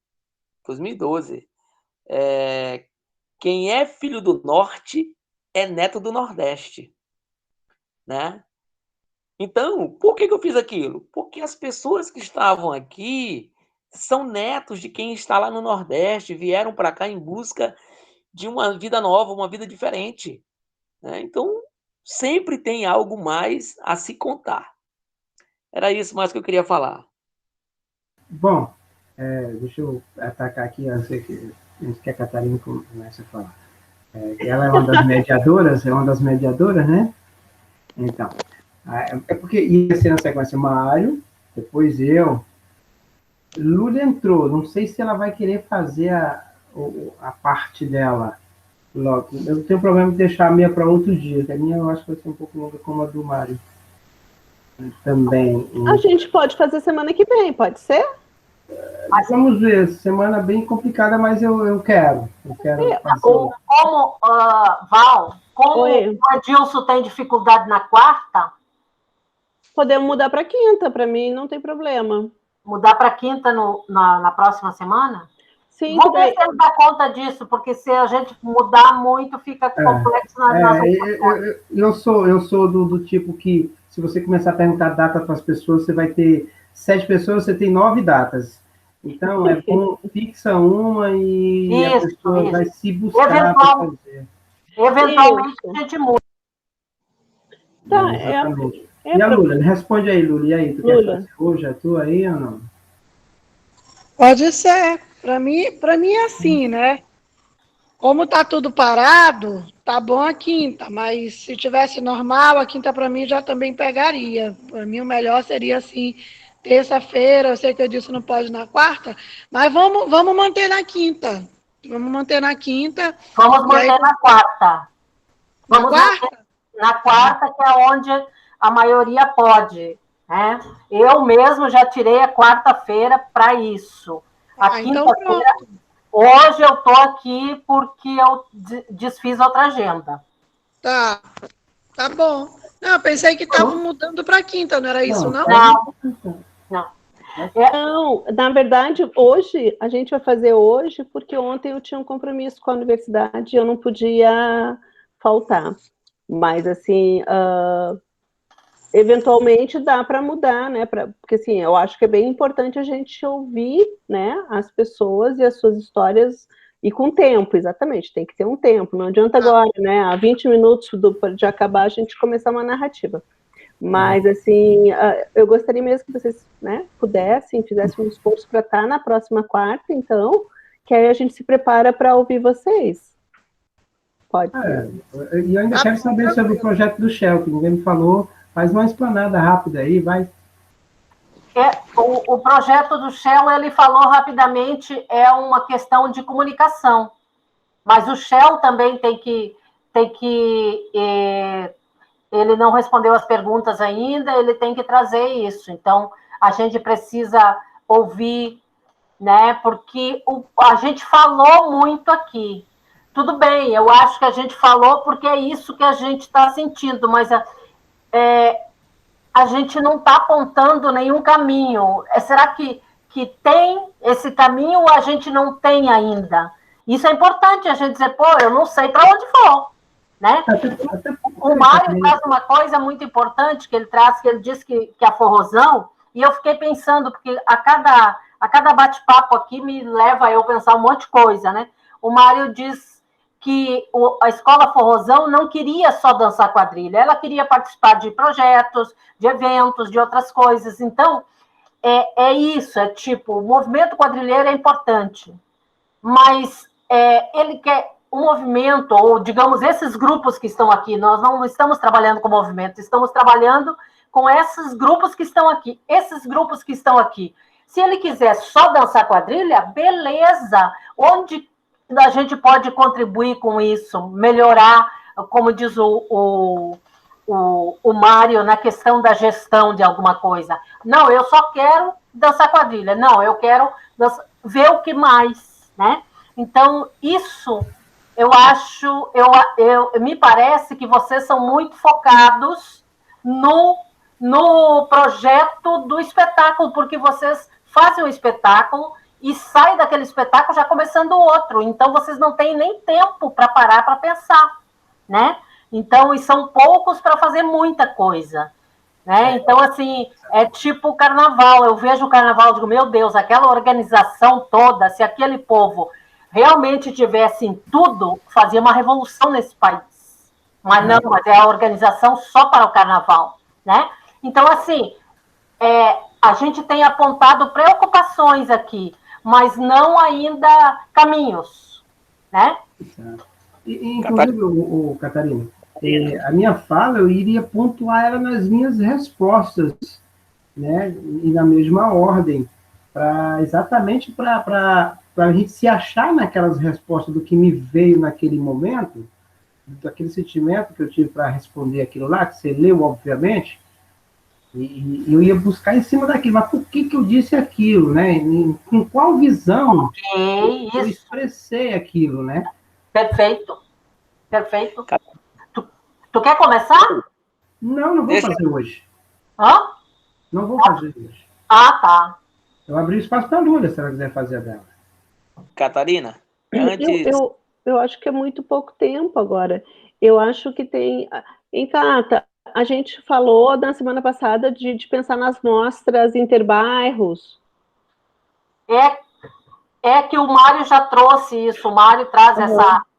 quem é filho do Norte é neto do Nordeste. Né? Então, por que eu fiz aquilo? Porque as pessoas que estavam aqui são netos de quem está lá no Nordeste, vieram para cá em busca de uma vida nova, uma vida diferente. Né? Então, sempre tem algo mais a se contar. Era isso mais que eu queria falar. Bom, deixa eu atacar aqui, antes que a Catarina comece a falar. Ela é uma das mediadoras, né? Então, é porque ia ser na sequência Mário, depois eu. Lula entrou, não sei se ela vai querer fazer a parte dela logo. Eu tenho problema de deixar a minha para outro dia, que a minha eu acho que vai ser um pouco longa como a do Mário. Também. A gente pode fazer semana que vem, pode ser? Mas vamos ver, semana bem complicada, mas eu quero. Fazer. Val, como o Adilson tem dificuldade na quarta... Podemos mudar para quinta, para mim não tem problema. Mudar para quinta na próxima semana? Sim. Vamos ver se ele dá conta disso, porque se a gente mudar muito, fica complexo nas outras. Eu sou do tipo que, se você começar a perguntar data para as pessoas, você vai ter 7 pessoas, você tem 9 datas. Então, é bom, fixa uma e a pessoa vai se buscar para fazer. Eventualmente, a gente muda. Tá, exatamente. E a Lula? Responde aí, Lula. E aí, tu quer fazer hoje a tua aí ou não? Pode ser. Para mim é assim, né? Como tá tudo parado, tá bom a quinta, mas se tivesse normal, a quinta para mim já também pegaria. Para mim o melhor seria assim, terça-feira, eu sei que eu disse não pode na quarta, mas vamos manter na quinta. Vamos manter na quinta. Vamos manter na quarta. Na quarta, que é onde a maioria pode. Né? Eu mesmo já tirei a quarta-feira para isso. A quinta-feira, então, hoje eu estou aqui porque eu desfiz outra agenda. Tá bom. Não, eu pensei que estavam mudando para quinta, não era isso, não? Não, na verdade, hoje, a gente vai fazer hoje, porque ontem eu tinha um compromisso com a universidade e eu não podia faltar. Mas, assim, eventualmente dá para mudar, né? Porque, assim, eu acho que é bem importante a gente ouvir, né, as pessoas e as suas histórias, e com tempo, exatamente, tem que ter um tempo. Não adianta agora, né, a 20 minutos de acabar, a gente começar uma narrativa. Mas, assim, eu gostaria mesmo que vocês, né, pudessem, fizessem um esforço para estar na próxima quarta, então, que aí a gente se prepara para ouvir vocês. Pode ser. E eu ainda quero saber sobre o projeto do Shell, que ninguém me falou. Faz uma explanada rápida aí, vai. O projeto do Shell, ele falou rapidamente, é uma questão de comunicação. Mas o Shell também tem que ele não respondeu as perguntas ainda, ele tem que trazer isso. Então, a gente precisa ouvir, né? Porque a gente falou muito aqui. Tudo bem, eu acho que a gente falou porque é isso que a gente está sentindo, mas a gente não está apontando nenhum caminho. Será que tem esse caminho ou a gente não tem ainda? Isso é importante, a gente dizer, pô, eu não sei para onde for, né? O Mário traz uma coisa muito importante, que ele diz que a forrozão, e eu fiquei pensando, porque a cada bate-papo aqui me leva a eu pensar um monte de coisa, né? O Mário diz que a Escola Forrozão não queria só dançar quadrilha, ela queria participar de projetos, de eventos, de outras coisas. Então, é isso, é tipo, o movimento quadrilheiro é importante, mas ele quer um movimento, ou digamos, esses grupos que estão aqui, nós não estamos trabalhando com movimento, estamos trabalhando com esses grupos que estão aqui. Esses grupos que estão aqui, se ele quiser só dançar quadrilha, beleza, onde a gente pode contribuir com isso, melhorar, como diz o Mário, na questão da gestão de alguma coisa. Não, eu só quero dançar quadrilha. Não, eu quero ver o que mais, né? Então, isso, eu acho, me parece que vocês são muito focados no projeto do espetáculo, porque vocês fazem um espetáculo e saem daquele espetáculo já começando o outro. Então, vocês não têm nem tempo para parar para pensar, né? Então, e são poucos para fazer muita coisa, né? Então, assim, é tipo o carnaval. Eu vejo o carnaval e digo, meu Deus, aquela organização toda, se aquele povo realmente tivesse em tudo, fazia uma revolução nesse país. Mas não, mas é a organização só para o carnaval, né? Então, assim, a gente tem apontado preocupações aqui, mas não ainda caminhos, né? Inclusive, Catarina, a minha fala, eu iria pontuar ela nas minhas respostas, né? E na mesma ordem, exatamente para a gente se achar naquelas respostas do que me veio naquele momento, daquele sentimento que eu tive para responder aquilo lá, que você leu, obviamente, e eu ia buscar em cima daquilo, mas por que eu disse aquilo, né? Com qual visão eu expressei aquilo, né? Perfeito. Tu quer começar? Não vou fazer hoje. Hã? Não vou fazer hoje. Ah, tá. Eu abri espaço para a Lúlia, se ela quiser fazer a dela. Catarina, antes... Eu acho que é muito pouco tempo agora. Eu acho que tem... Cata, a gente falou na semana passada de pensar nas mostras interbairros. É que o Mário já trouxe isso, o Mário traz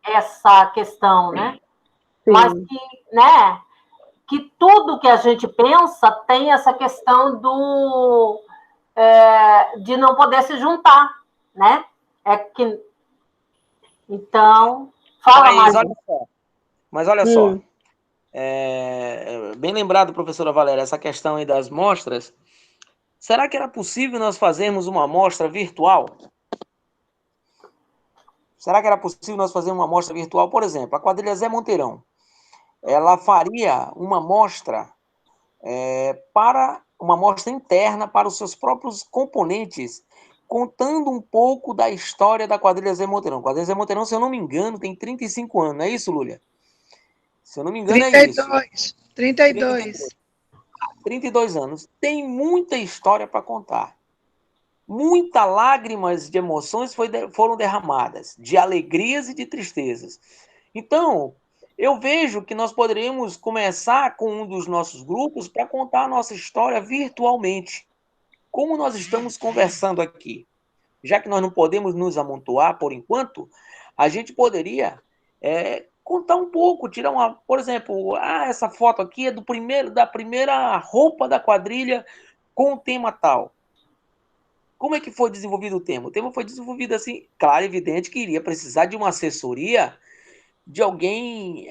essa questão, né? Sim. Mas que, né, que tudo que a gente pensa tem essa questão de não poder se juntar, né? Então, fala mais. Mas olha só, bem lembrado, professora Valéria, essa questão aí das mostras. Será que era possível nós fazermos uma mostra virtual? Será que era possível nós fazermos uma mostra virtual? Por exemplo, a quadrilha Zé Monteirão, ela faria uma mostra uma mostra interna para os seus próprios componentes, contando um pouco da história da quadrilha Zé Monteirão. A quadrilha Zé Monteirão, se eu não me engano, tem 35 anos, não é isso, Lúlia? Se eu não me engano, 32, é isso. 32 anos. Tem muita história para contar. Muitas lágrimas de emoções foram derramadas, de alegrias e de tristezas. Então, eu vejo que nós poderíamos começar com um dos nossos grupos para contar a nossa história virtualmente. Como nós estamos conversando aqui, já que nós não podemos nos amontoar por enquanto, a gente poderia contar um pouco, tirar por exemplo, essa foto aqui é da primeira roupa da quadrilha com o tema tal. Como é que foi desenvolvido o tema? O tema foi desenvolvido assim, claro, evidente que iria precisar de uma assessoria de alguém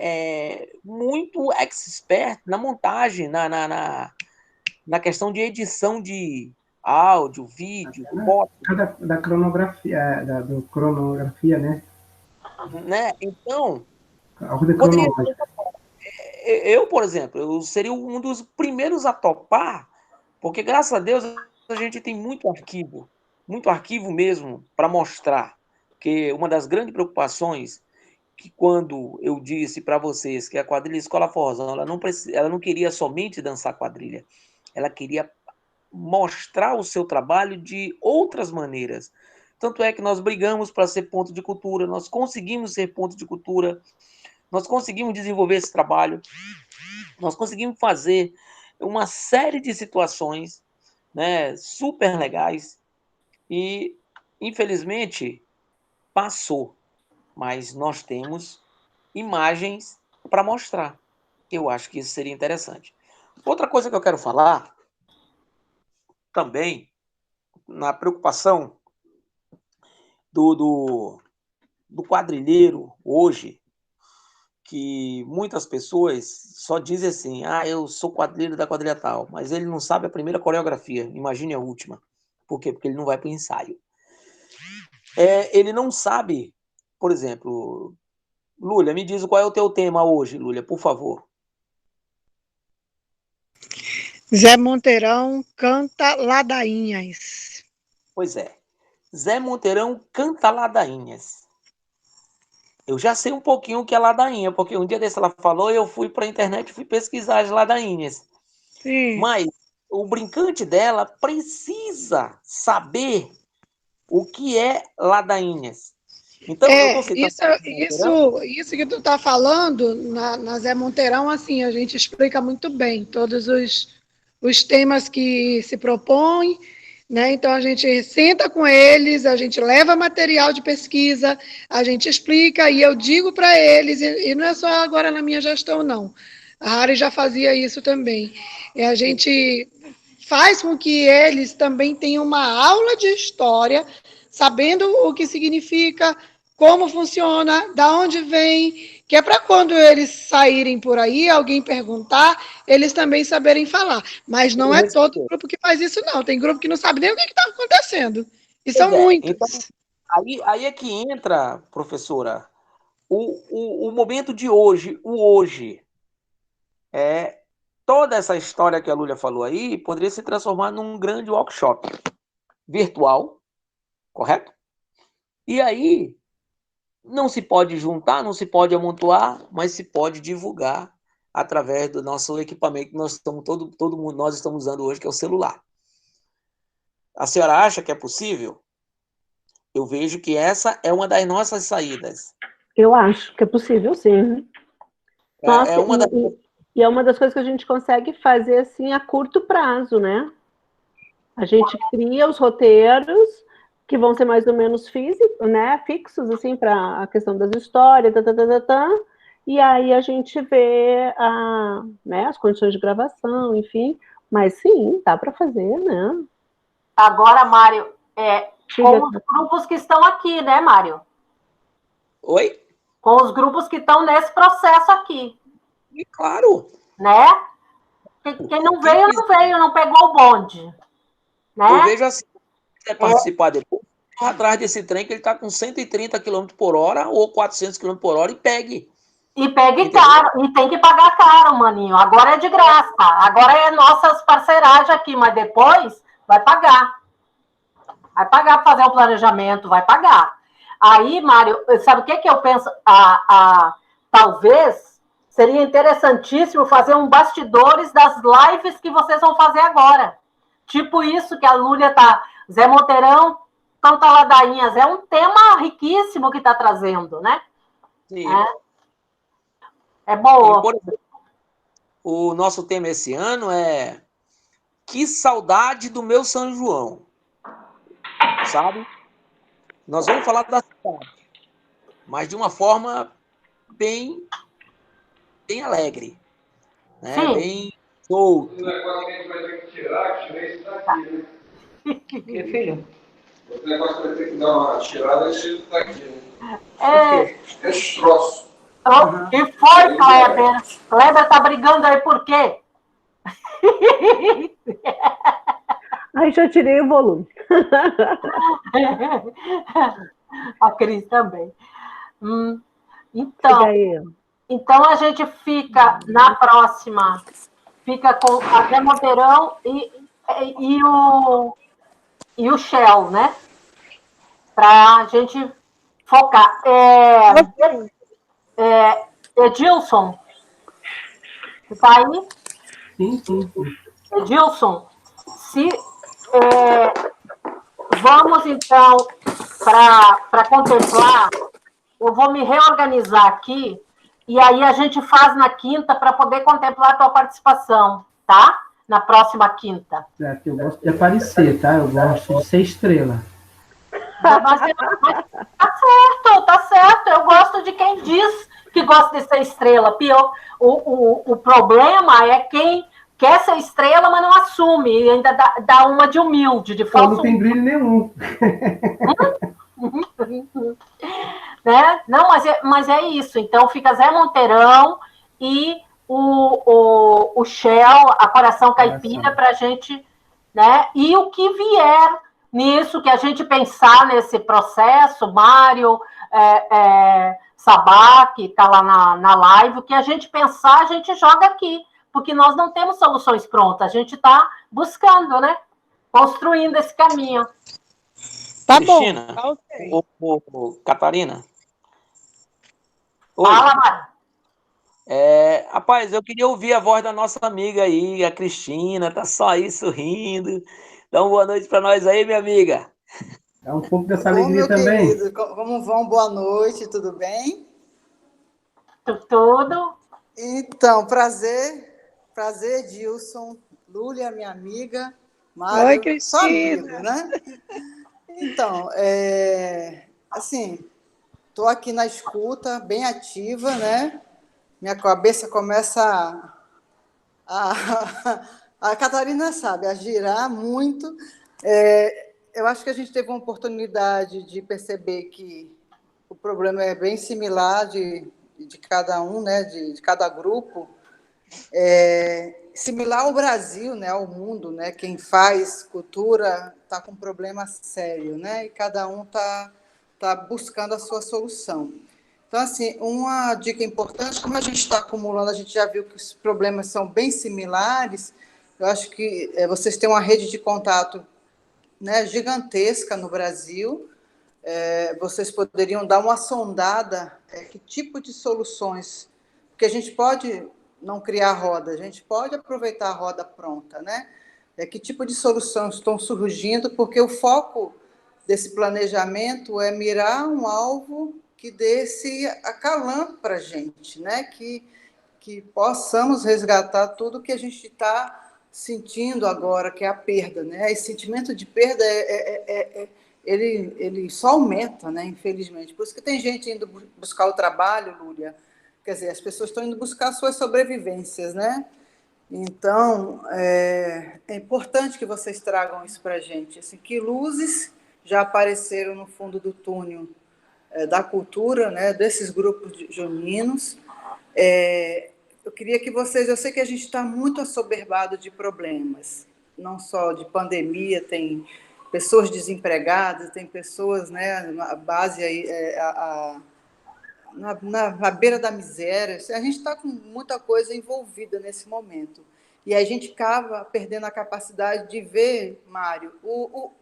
muito expert na montagem, na questão de edição de áudio, vídeo, foto. Da cronografia, do cronografia, né? Então, eu, por exemplo, eu seria um dos primeiros a topar, porque, graças a Deus, a gente tem muito arquivo mesmo para mostrar, porque uma das grandes preocupações que quando eu disse para vocês que a quadrilha Escola Forrozão, ela não queria somente dançar quadrilha, ela queria mostrar o seu trabalho de outras maneiras. Tanto é que nós brigamos para ser ponto de cultura, nós conseguimos ser ponto de cultura, nós conseguimos desenvolver esse trabalho, nós conseguimos fazer uma série de situações, né, super legais e, infelizmente, passou. Mas nós temos imagens para mostrar. Eu acho que isso seria interessante. Outra coisa que eu quero falar também, na preocupação do quadrilheiro hoje, que muitas pessoas só dizem assim, eu sou quadrilheiro da quadrilha tal, mas ele não sabe a primeira coreografia, imagine a última. Por quê? Porque ele não vai para o ensaio. Ele não sabe, por exemplo, Lúlia, me diz qual é o teu tema hoje, Lúlia, por favor. Zé Monteirão canta ladainhas. Pois é. Zé Monteirão canta ladainhas. Eu já sei um pouquinho o que é ladainha, porque um dia desse ela falou e eu fui para a internet e fui pesquisar as ladainhas. Sim. Mas o brincante dela precisa saber o que é ladainhas. Então, eu tô citando isso que tu tá falando, na Zé Monteirão, assim, a gente explica muito bem todos os temas que se propõem, né? Então, a gente senta com eles, a gente leva material de pesquisa, a gente explica, e eu digo para eles, e não é só agora na minha gestão, não. A Harry já fazia isso também. E a gente faz com que eles também tenham uma aula de história, sabendo o que significa, como funciona, da onde vem, que é para quando eles saírem por aí, alguém perguntar, eles também saberem falar. Mas não é todo grupo que faz isso, não. Tem grupo que não sabe nem o que está acontecendo. E são muitos. Então, aí é que entra, professora, o momento de hoje, o hoje. Toda essa história que a Lúlia falou aí poderia se transformar num grande workshop virtual, correto? E aí, não se pode juntar, não se pode amontoar, mas se pode divulgar através do nosso equipamento que nós estamos todo mundo nós estamos usando hoje, que é o celular. A senhora acha que é possível? Eu vejo que essa é uma das nossas saídas. Eu acho que é possível, sim. Nossa, e é uma das coisas que a gente consegue fazer assim a curto prazo, né? A gente cria os roteiros que vão ser mais ou menos físicos, né, fixos, assim, para a questão das histórias, e aí a gente vê né, as condições de gravação, enfim, mas sim, dá para fazer, né? Agora, Mário, com os grupos que estão aqui, né, Mário? Oi? Com os grupos que estão nesse processo aqui. E claro. Né? Quem não veio, não pegou o bonde. Né? Eu vejo assim, se quiser participar depois, atrás desse trem que ele está com 130 km por hora ou 400 km por hora e pegue. E pegue caro, e tem que pagar caro, maninho. Agora é de graça. Agora é nossas parceiragens aqui, mas depois vai pagar. Vai pagar para fazer o planejamento, vai pagar. Aí, Mário, sabe o que eu penso? Talvez seria interessantíssimo fazer um bastidores das lives que vocês vão fazer agora. Tipo isso que a Lúlia tá... Zé Monteirão, canta ladainhas. É um tema riquíssimo que está trazendo, né? Sim. É boa. Por exemplo, o nosso tema esse ano é Que saudade do meu São João. Sabe? Nós vamos falar da cidade, mas de uma forma bem alegre, né? Sim. Bem solto. O negócio que a gente vai ter que tirar, que tirei isso daqui, né? Que filho? O negócio que vai ter que dar uma tirada, esse daqui, né? Esse troço. O que foi, Kleber? Kleber tá brigando aí por quê? Aí já tirei o volume. A Cris também. Então a gente fica na próxima, fica com a Zé Monteirão e o Shell, né? Para a gente focar. Edilson, você está aí? Sim. Edilson, se vamos então para contemplar, eu vou me reorganizar aqui e aí a gente faz na quinta para poder contemplar a tua participação, tá? Na próxima quinta. Certo, eu gosto de aparecer, tá? Eu gosto de ser estrela. Mas tá certo. Eu gosto de quem diz que gosta de ser estrela. O problema é quem quer ser estrela, mas não assume, e ainda dá uma de humilde, de falso. Não tem brilho nenhum. Né? Não, mas é isso. Então fica Zé Monteirão e o Shell, a Coração Caipira, para a gente, né? E o que vier nisso, que a gente pensar nesse processo, Mário, Sabá, que está lá na live, o que a gente pensar, a gente joga aqui, porque nós não temos soluções prontas, a gente está buscando, né? Construindo esse caminho. Tá Cristina, bom. Okay. Catarina. Oi. Fala, Mário. Rapaz, eu queria ouvir a voz da nossa amiga aí, a Cristina, tá só aí sorrindo. Dá uma boa noite para nós aí, minha amiga. Dá um pouco dessa alegria também. Querido, como vão? Boa noite, tudo bem? Tudo. Então, prazer, Edilson, Lúlia, minha amiga, Mário, oi, Cristina. Só amigo, né? Então, assim, estou aqui na escuta, bem ativa, né? Minha cabeça começa a Catarina sabe, a girar muito. Eu acho que a gente teve uma oportunidade de perceber que o problema é bem similar de cada um, né? De cada grupo. Similar ao Brasil, né? Ao mundo, né? Quem faz cultura está com um problema sério, né? E cada um tá buscando a sua solução. Então, assim, uma dica importante, como a gente está acumulando, a gente já viu que os problemas são bem similares, eu acho que vocês têm uma rede de contato, né, gigantesca no Brasil, vocês poderiam dar uma sondada, que tipo de soluções, porque a gente pode não criar roda, a gente pode aproveitar a roda pronta, né? Que tipo de soluções estão surgindo, porque o foco desse planejamento é mirar um alvo que dê esse acalanto para a gente, né? Que possamos resgatar tudo que a gente está sentindo agora, que é a perda, né? Esse sentimento de perda, ele só aumenta, né? Infelizmente. Por isso que tem gente indo buscar o trabalho, Lúlia. Quer dizer, as pessoas estão indo buscar suas sobrevivências, né? Então, é importante que vocês tragam isso para a gente. Assim, que luzes já apareceram no fundo do túnel da cultura, né, desses grupos juninos. Eu queria que vocês... Eu sei que a gente está muito assoberbado de problemas, não só de pandemia, tem pessoas desempregadas, tem pessoas, né, na base aí, na beira da miséria. A gente está com muita coisa envolvida nesse momento. E a gente acaba perdendo a capacidade de ver, Mário,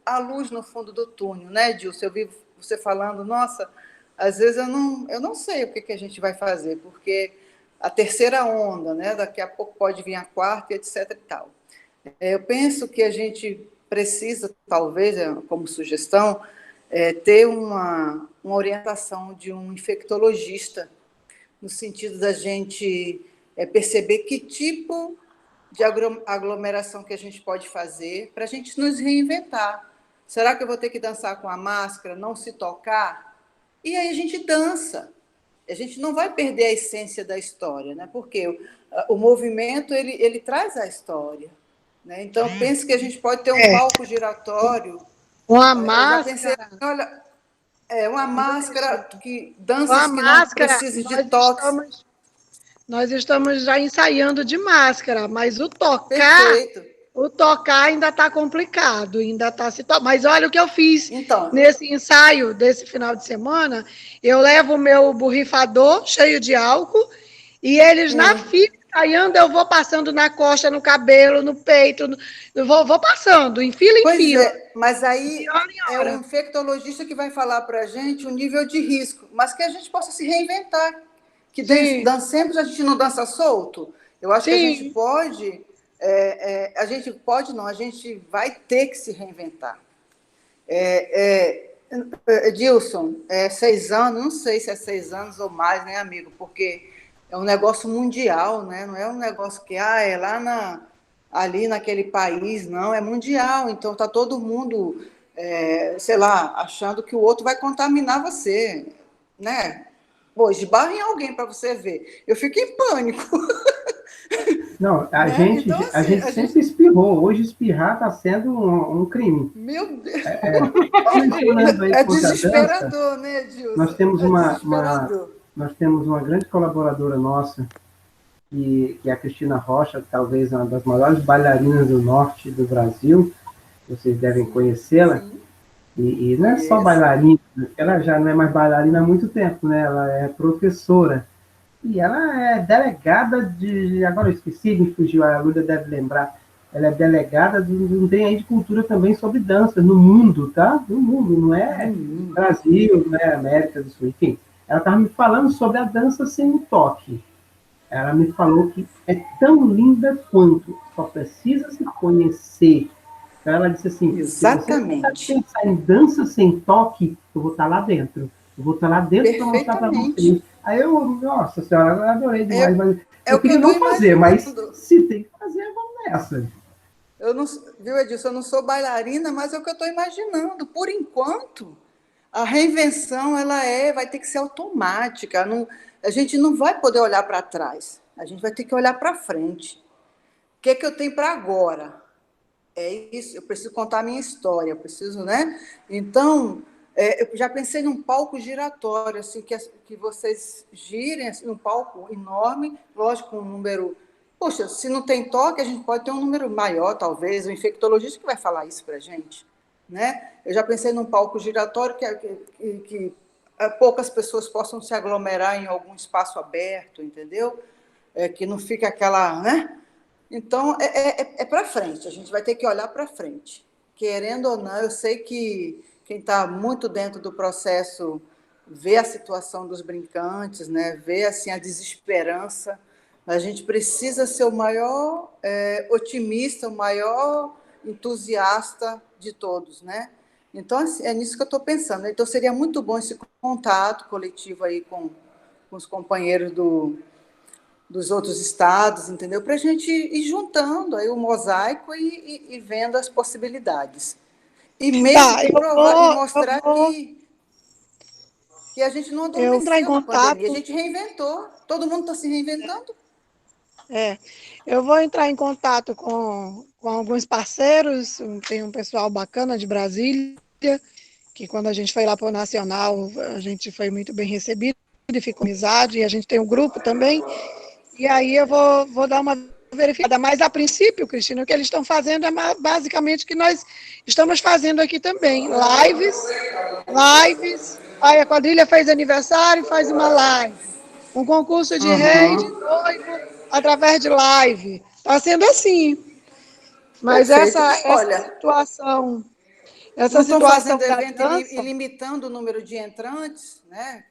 a luz no fundo do túnel, né, Dilson? Eu vi você falando, nossa, às vezes eu não sei o que a gente vai fazer, porque a terceira onda, né, daqui a pouco pode vir a quarta, etc. e tal. Eu penso que a gente precisa, talvez, como sugestão, ter uma orientação de um infectologista, no sentido da gente perceber que tipo de aglomeração que a gente pode fazer para a gente nos reinventar. Será que eu vou ter que dançar com a máscara, não se tocar? E aí a gente dança. A gente não vai perder a essência da história, né? Porque o movimento ele traz a história, né? Então, eu penso que a gente pode ter um palco giratório. Uma máscara. Pensei, olha, uma máscara que danças que não precisem de toques. Nós estamos já ensaiando de máscara, mas o tocar ainda está complicado, ainda está Mas olha o que eu fiz nesse ensaio desse final de semana. Eu levo o meu borrifador cheio de álcool e eles na fila ensaiando, eu vou passando na costa, no cabelo, no peito, vou passando, em fila em fila. Mas aí é o infectologista que vai falar para a gente o nível de risco, mas que a gente possa se reinventar. Que dancemos, a gente não dança solto. Eu acho que a gente pode a gente pode não, a gente vai ter que se reinventar. Edilson, 6 anos, não sei se é 6 anos ou mais, né, amigo? Porque é um negócio mundial, né? Não é um negócio que é lá ali naquele país, não, é mundial. Então está todo mundo, sei lá, achando que o outro vai contaminar você, né? Pô, esbarra em alguém para você ver. Eu fico em pânico. Não, a Né? gente, Então, a assim, gente sempre espirrou. Hoje espirrar está sendo um crime. meu Deus, Só mencionando aí é contra a dança, desesperador, né, Edilson? nós temos É desesperador. nós temos uma grande colaboradora nossa, que é a Cristina Rocha, talvez uma das maiores bailarinas do norte do Brasil. Vocês devem conhecê-la. Sim, E não é só conheço. bailarina, ela já não é mais bailarina há muito tempo, né? Ela é professora. E ela é delegada de. Agora eu esqueci, me fugiu, a Lúlia deve lembrar. Ela é delegada de um trem aí de cultura também sobre dança, no mundo, tá? No mundo, não é Brasil, não é América do Sul, enfim. Ela estava me falando sobre a dança sem toque. Ela me falou que é tão linda quanto, só precisa se conhecer. Então ela disse assim, se você Exatamente. pensar em dança sem toque, eu vou estar lá dentro. Eu vou estar lá dentro para mostrar para Perfeitamente. vocês. Aí eu, nossa senhora, eu adorei demais, mas É eu o que eu queria estou não fazer, mas imaginando. se tem que fazer, vamos nessa. Eu não, viu, Edilson, eu não sou bailarina, mas é o que eu estou imaginando. Por enquanto, a reinvenção vai ter que ser automática. A gente não vai poder olhar para trás. A gente vai ter que olhar para frente. O que é que eu tenho para agora? É isso, eu preciso contar a minha história, eu preciso, né? Então, eu já pensei num palco giratório, assim, que vocês girem, assim, num palco enorme, lógico, um número... Poxa, se não tem toque, a gente pode ter um número maior, talvez, o infectologista que vai falar isso para a gente, né? Eu já pensei num palco giratório que poucas pessoas possam se aglomerar em algum espaço aberto, entendeu? Que não fique aquela, né? Então, para frente, a gente vai ter que olhar para frente. Querendo ou não, eu sei que quem está muito dentro do processo vê a situação dos brincantes, né? Vê assim, a desesperança. A gente precisa ser o maior otimista, o maior entusiasta de todos, né? Então, assim, é nisso que eu estou pensando. Então, seria muito bom esse contato coletivo aí com os companheiros dos outros estados, entendeu? Para a gente ir juntando aí o mosaico e vendo as possibilidades. E mesmo Tá, e provar e mostrar que a gente não eu vou entrar em adormeceu na pandemia, a contato. gente reinventou. Todo mundo está se reinventando. Eu vou entrar em contato com alguns parceiros, tem um pessoal bacana de Brasília, que quando a gente foi lá para o Nacional, a gente foi muito bem recebido e ficou amizade, e a gente tem um grupo também, e aí eu vou dar uma verificada. Mas, a princípio, Cristina, o que eles estão fazendo é basicamente o que nós estamos fazendo aqui também, lives, aí a quadrilha fez aniversário, faz uma live, um concurso de rei, de noivo, através de live. Está sendo assim. Mas Perfeito. essa Olha, situação, não estão fazendo da evento e dança, limitando o número de entrantes, né?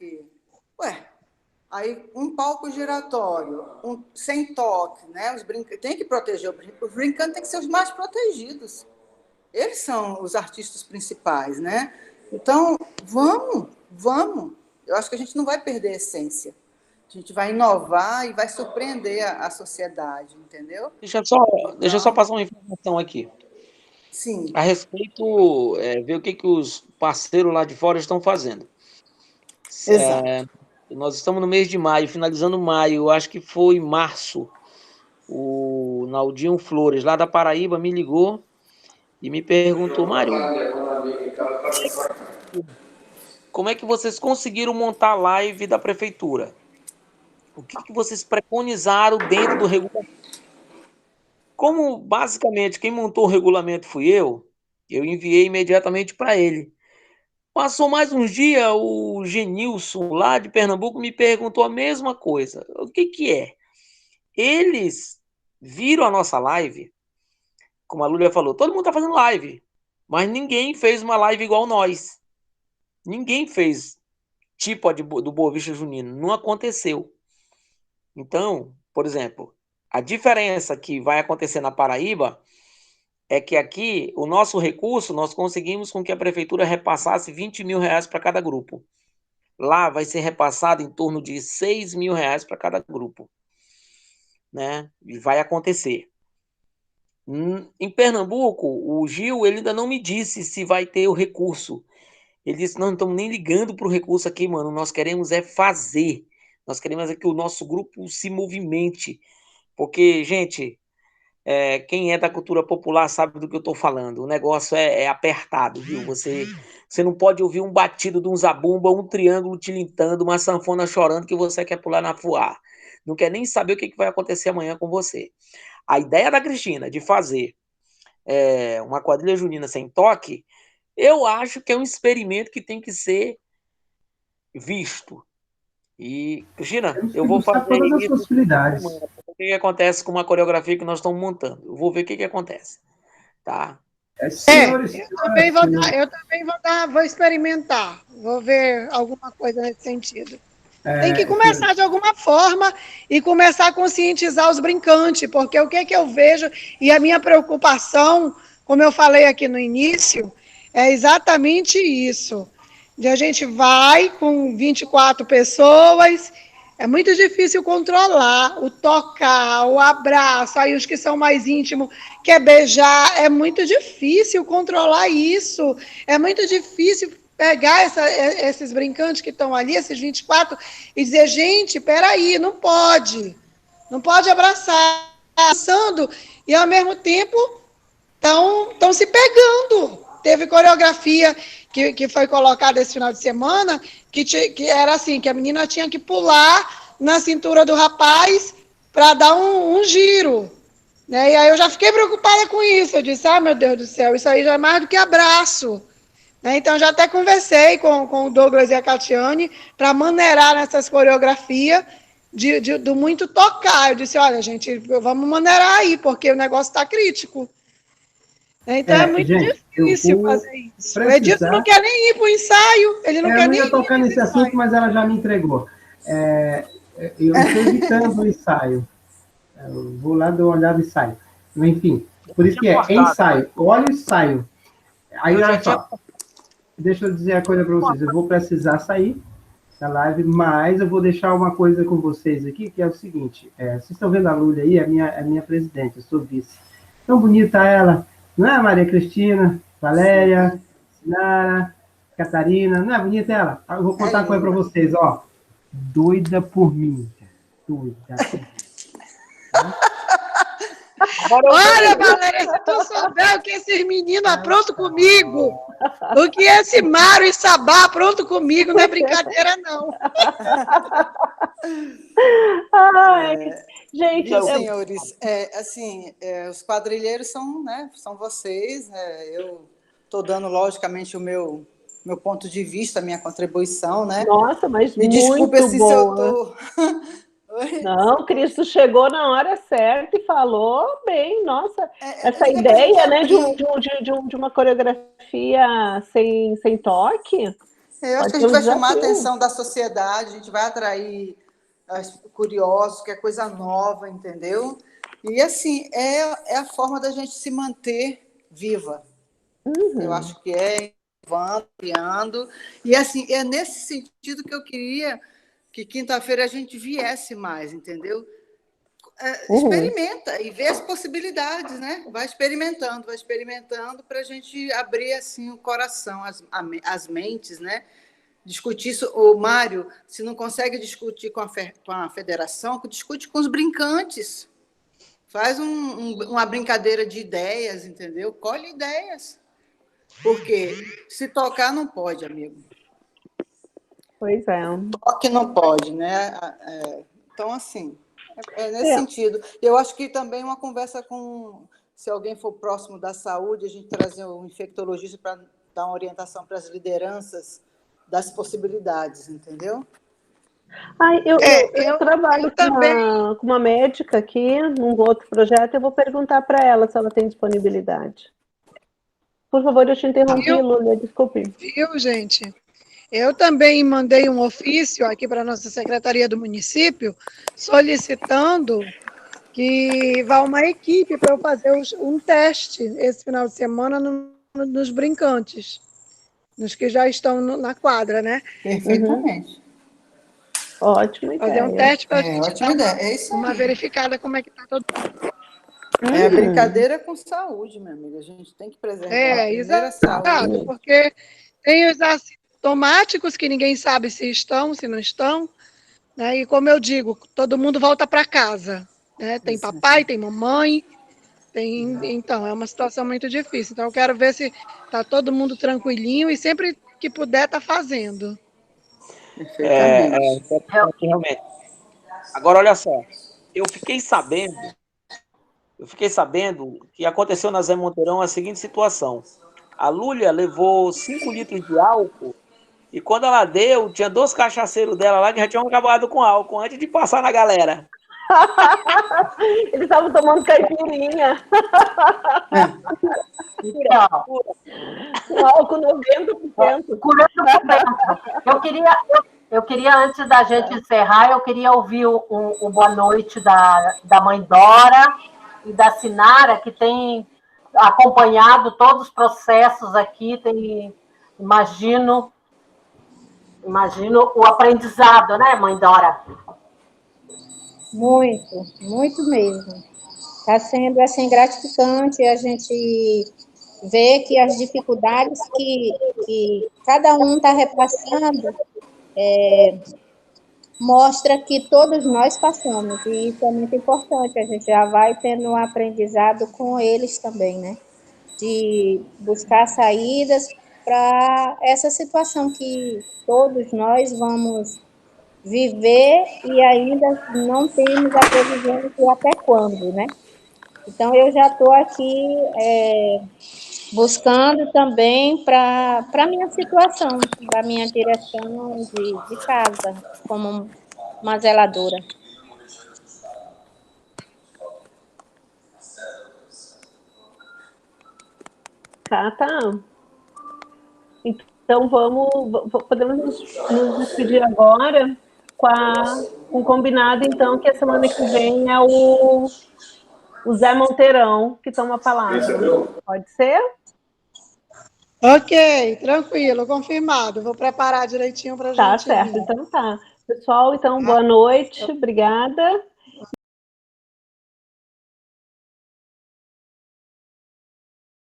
Aí um palco giratório, sem toque, né? Tem que proteger os brincantes, tem que ser os mais protegidos. Eles são os artistas principais, né? Então, vamos. Eu acho que a gente não vai perder a essência. A gente vai inovar e vai surpreender a sociedade, entendeu? Deixa eu só passar uma informação aqui. Sim. A respeito, ver o que os parceiros lá de fora estão fazendo. Exato. Nós estamos no mês de maio, finalizando maio, eu acho que foi março. O Naldinho Flores, lá da Paraíba, me ligou e me perguntou, Mário, como é que vocês conseguiram montar a live da prefeitura? O que vocês preconizaram dentro do regulamento? Como, basicamente, quem montou o regulamento fui eu enviei imediatamente para ele. Passou mais uns dias, o Genilson, lá de Pernambuco, me perguntou a mesma coisa. O que é? Eles viram a nossa live, como a Lúlia falou, todo mundo está fazendo live, mas ninguém fez uma live igual nós. Ninguém fez tipo a do Boa Vista Junino. Não aconteceu. Então, por exemplo, A diferença que vai acontecer na Paraíba é que aqui, o nosso recurso, nós conseguimos com que a prefeitura repassasse R$20 mil para cada grupo. Lá vai ser repassado em torno de R$6 mil para cada grupo, né? E vai acontecer. Em Pernambuco, o Gil ele ainda não me disse se vai ter o recurso. Ele disse, não estamos nem ligando para o recurso aqui, mano. Nós queremos é fazer. Nós queremos é que o nosso grupo se movimente. Porque, gente, quem é da cultura popular sabe do que eu estou falando. O negócio é apertado, viu? Você não pode ouvir um batido de um zabumba, um triângulo tilintando, uma sanfona chorando que você quer pular na fuar. Não quer nem saber o que vai acontecer amanhã com você. A ideia da Cristina de fazer uma quadrilha junina sem toque, eu acho que é um experimento que tem que ser visto. E, Cristina, eu vou fazer todas as possibilidades. O que acontece com uma coreografia que nós estamos montando? Eu vou ver o que acontece. Tá? Eu também vou experimentar. Vou ver alguma coisa nesse sentido. Tem que começar de alguma forma e começar a conscientizar os brincantes, porque o que eu vejo, e a minha preocupação, como eu falei aqui no início, é exatamente isso. A gente vai com 24 pessoas, é muito difícil controlar o tocar, o abraço, aí os que são mais íntimos, quer beijar, é muito difícil controlar isso, é muito difícil pegar esses brincantes que estão ali, esses 24, e dizer, gente, peraí, não pode abraçar, abraçando, e ao mesmo tempo estão se pegando. Teve coreografia que foi colocada esse final de semana, que era assim, que a menina tinha que pular na cintura do rapaz para dar um giro. Né? E aí eu já fiquei preocupada com isso. Eu disse, meu Deus do céu, isso aí já é mais do que abraço. Né? Então, já até conversei com o Douglas e a Catiane para maneirar nessas coreografias do muito tocar. Eu disse, olha, gente, vamos maneirar aí, porque o negócio está crítico. Então é muito difícil fazer isso. O Edilson não quer nem ir para o ensaio, ele não quer nem ir. Eu ia tocar nesse assunto, mas ela já me entregou. Eu estou evitando o ensaio. Eu vou lá dar uma olhada no ensaio. Enfim, por isso que é ensaio. Olha o ensaio. Aí, olha só. Deixa eu dizer a coisa para vocês. Eu vou precisar sair da live, mas eu vou deixar uma coisa com vocês aqui, que é o seguinte. Vocês estão vendo a Lúlia aí? É minha presidente, eu sou vice. Tão bonita ela. Não é, Maria Cristina, Valéria, Sinara, Catarina? Não é bonita ela? Eu vou contar uma coisa para vocês, ó. Doida por mim. Doida por mim. Olha, Valéria, se tu souber o que esses meninos aprontam comigo, o que esse Mário e Sabá aprontam comigo, não é brincadeira, não. Gente, senhores, os quadrilheiros são vocês, eu estou dando, logicamente, o meu ponto de vista, a minha contribuição, né? Nossa, mas me muito desculpe se boa. eu estou... Não, Cristo chegou na hora certa e falou bem, nossa, essa ideia, né, de uma coreografia sem toque. Eu acho que a gente vai chamar a atenção da sociedade, a gente vai atrair curiosos, que é coisa nova, entendeu? E, assim, é a forma da gente se manter viva. Eu acho que criando. E, assim, é nesse sentido que eu queria que quinta-feira a gente viesse mais, entendeu? Experimenta e vê as possibilidades, né? Vai experimentando para a gente abrir, assim, o coração, as mentes, né? Discutir isso. O Mário, se não consegue discutir com a federação, discute com os brincantes. Faz uma brincadeira de ideias, entendeu? Colhe ideias. Porque se tocar não pode, amigo. Pois é. Toque não pode, né? Então, assim, nesse sentido. Eu acho que também uma conversa se alguém for próximo da saúde, a gente trazer um infectologista para dar uma orientação para as lideranças das possibilidades, entendeu? Eu trabalho com uma médica aqui, num outro projeto, eu vou perguntar para ela se ela tem disponibilidade. Por favor, eu te interrompi, Lúlia, desculpe. Viu, gente? Eu também mandei um ofício aqui para a nossa Secretaria do Município, solicitando que vai uma equipe para eu fazer um teste esse final de semana nos brincantes, nos que já estão na quadra, né? Perfeitamente. Ótima Fazer um ideia. teste para a gente Ótima ideia. É isso uma aí. verificada como é que está todo É brincadeira com saúde, minha amiga. A gente tem que preservar primeiro a exato, saúde. porque tem os assintomáticos que ninguém sabe se estão, se não estão, né? E como eu digo, todo mundo volta para casa, né? Tem papai, tem mamãe, então é uma situação muito difícil. Então eu quero ver se está todo mundo tranquilinho e sempre que puder tá fazendo. Perfeitamente. Realmente. Agora, olha só, eu fiquei sabendo que aconteceu na Zé Monteirão a seguinte situação. A Lúlia levou 5 litros de álcool e quando ela deu, tinha 2 cachaceiros dela lá que já tinham acabado com álcool antes de passar na galera. Eles estavam tomando caipirinha. Então, Com álcool 90%. eu queria, antes da gente encerrar, eu queria ouvir o boa noite da mãe Dora e da Sinara, que tem acompanhado todos os processos aqui, imagino o aprendizado, né, mãe Dora? Muito, muito mesmo. Está sendo assim gratificante a gente ver que as dificuldades que cada um está repassando mostra que todos nós passamos, e isso é muito importante, a gente já vai tendo um aprendizado com eles também, né? De buscar saídas para essa situação que todos nós vamos viver e ainda não temos a previsão de até quando, né? Então, eu já estou aqui buscando também para a minha situação, da minha direção de casa, como uma zeladora. Tá. Então podemos nos despedir agora com um combinado, então, que a semana que vem é o Zé Monteirão que toma a palavra. Pode ser? Ok, tranquilo, confirmado. Vou preparar direitinho para a gente. Tá certo, então tá. Pessoal, então, boa noite, obrigada.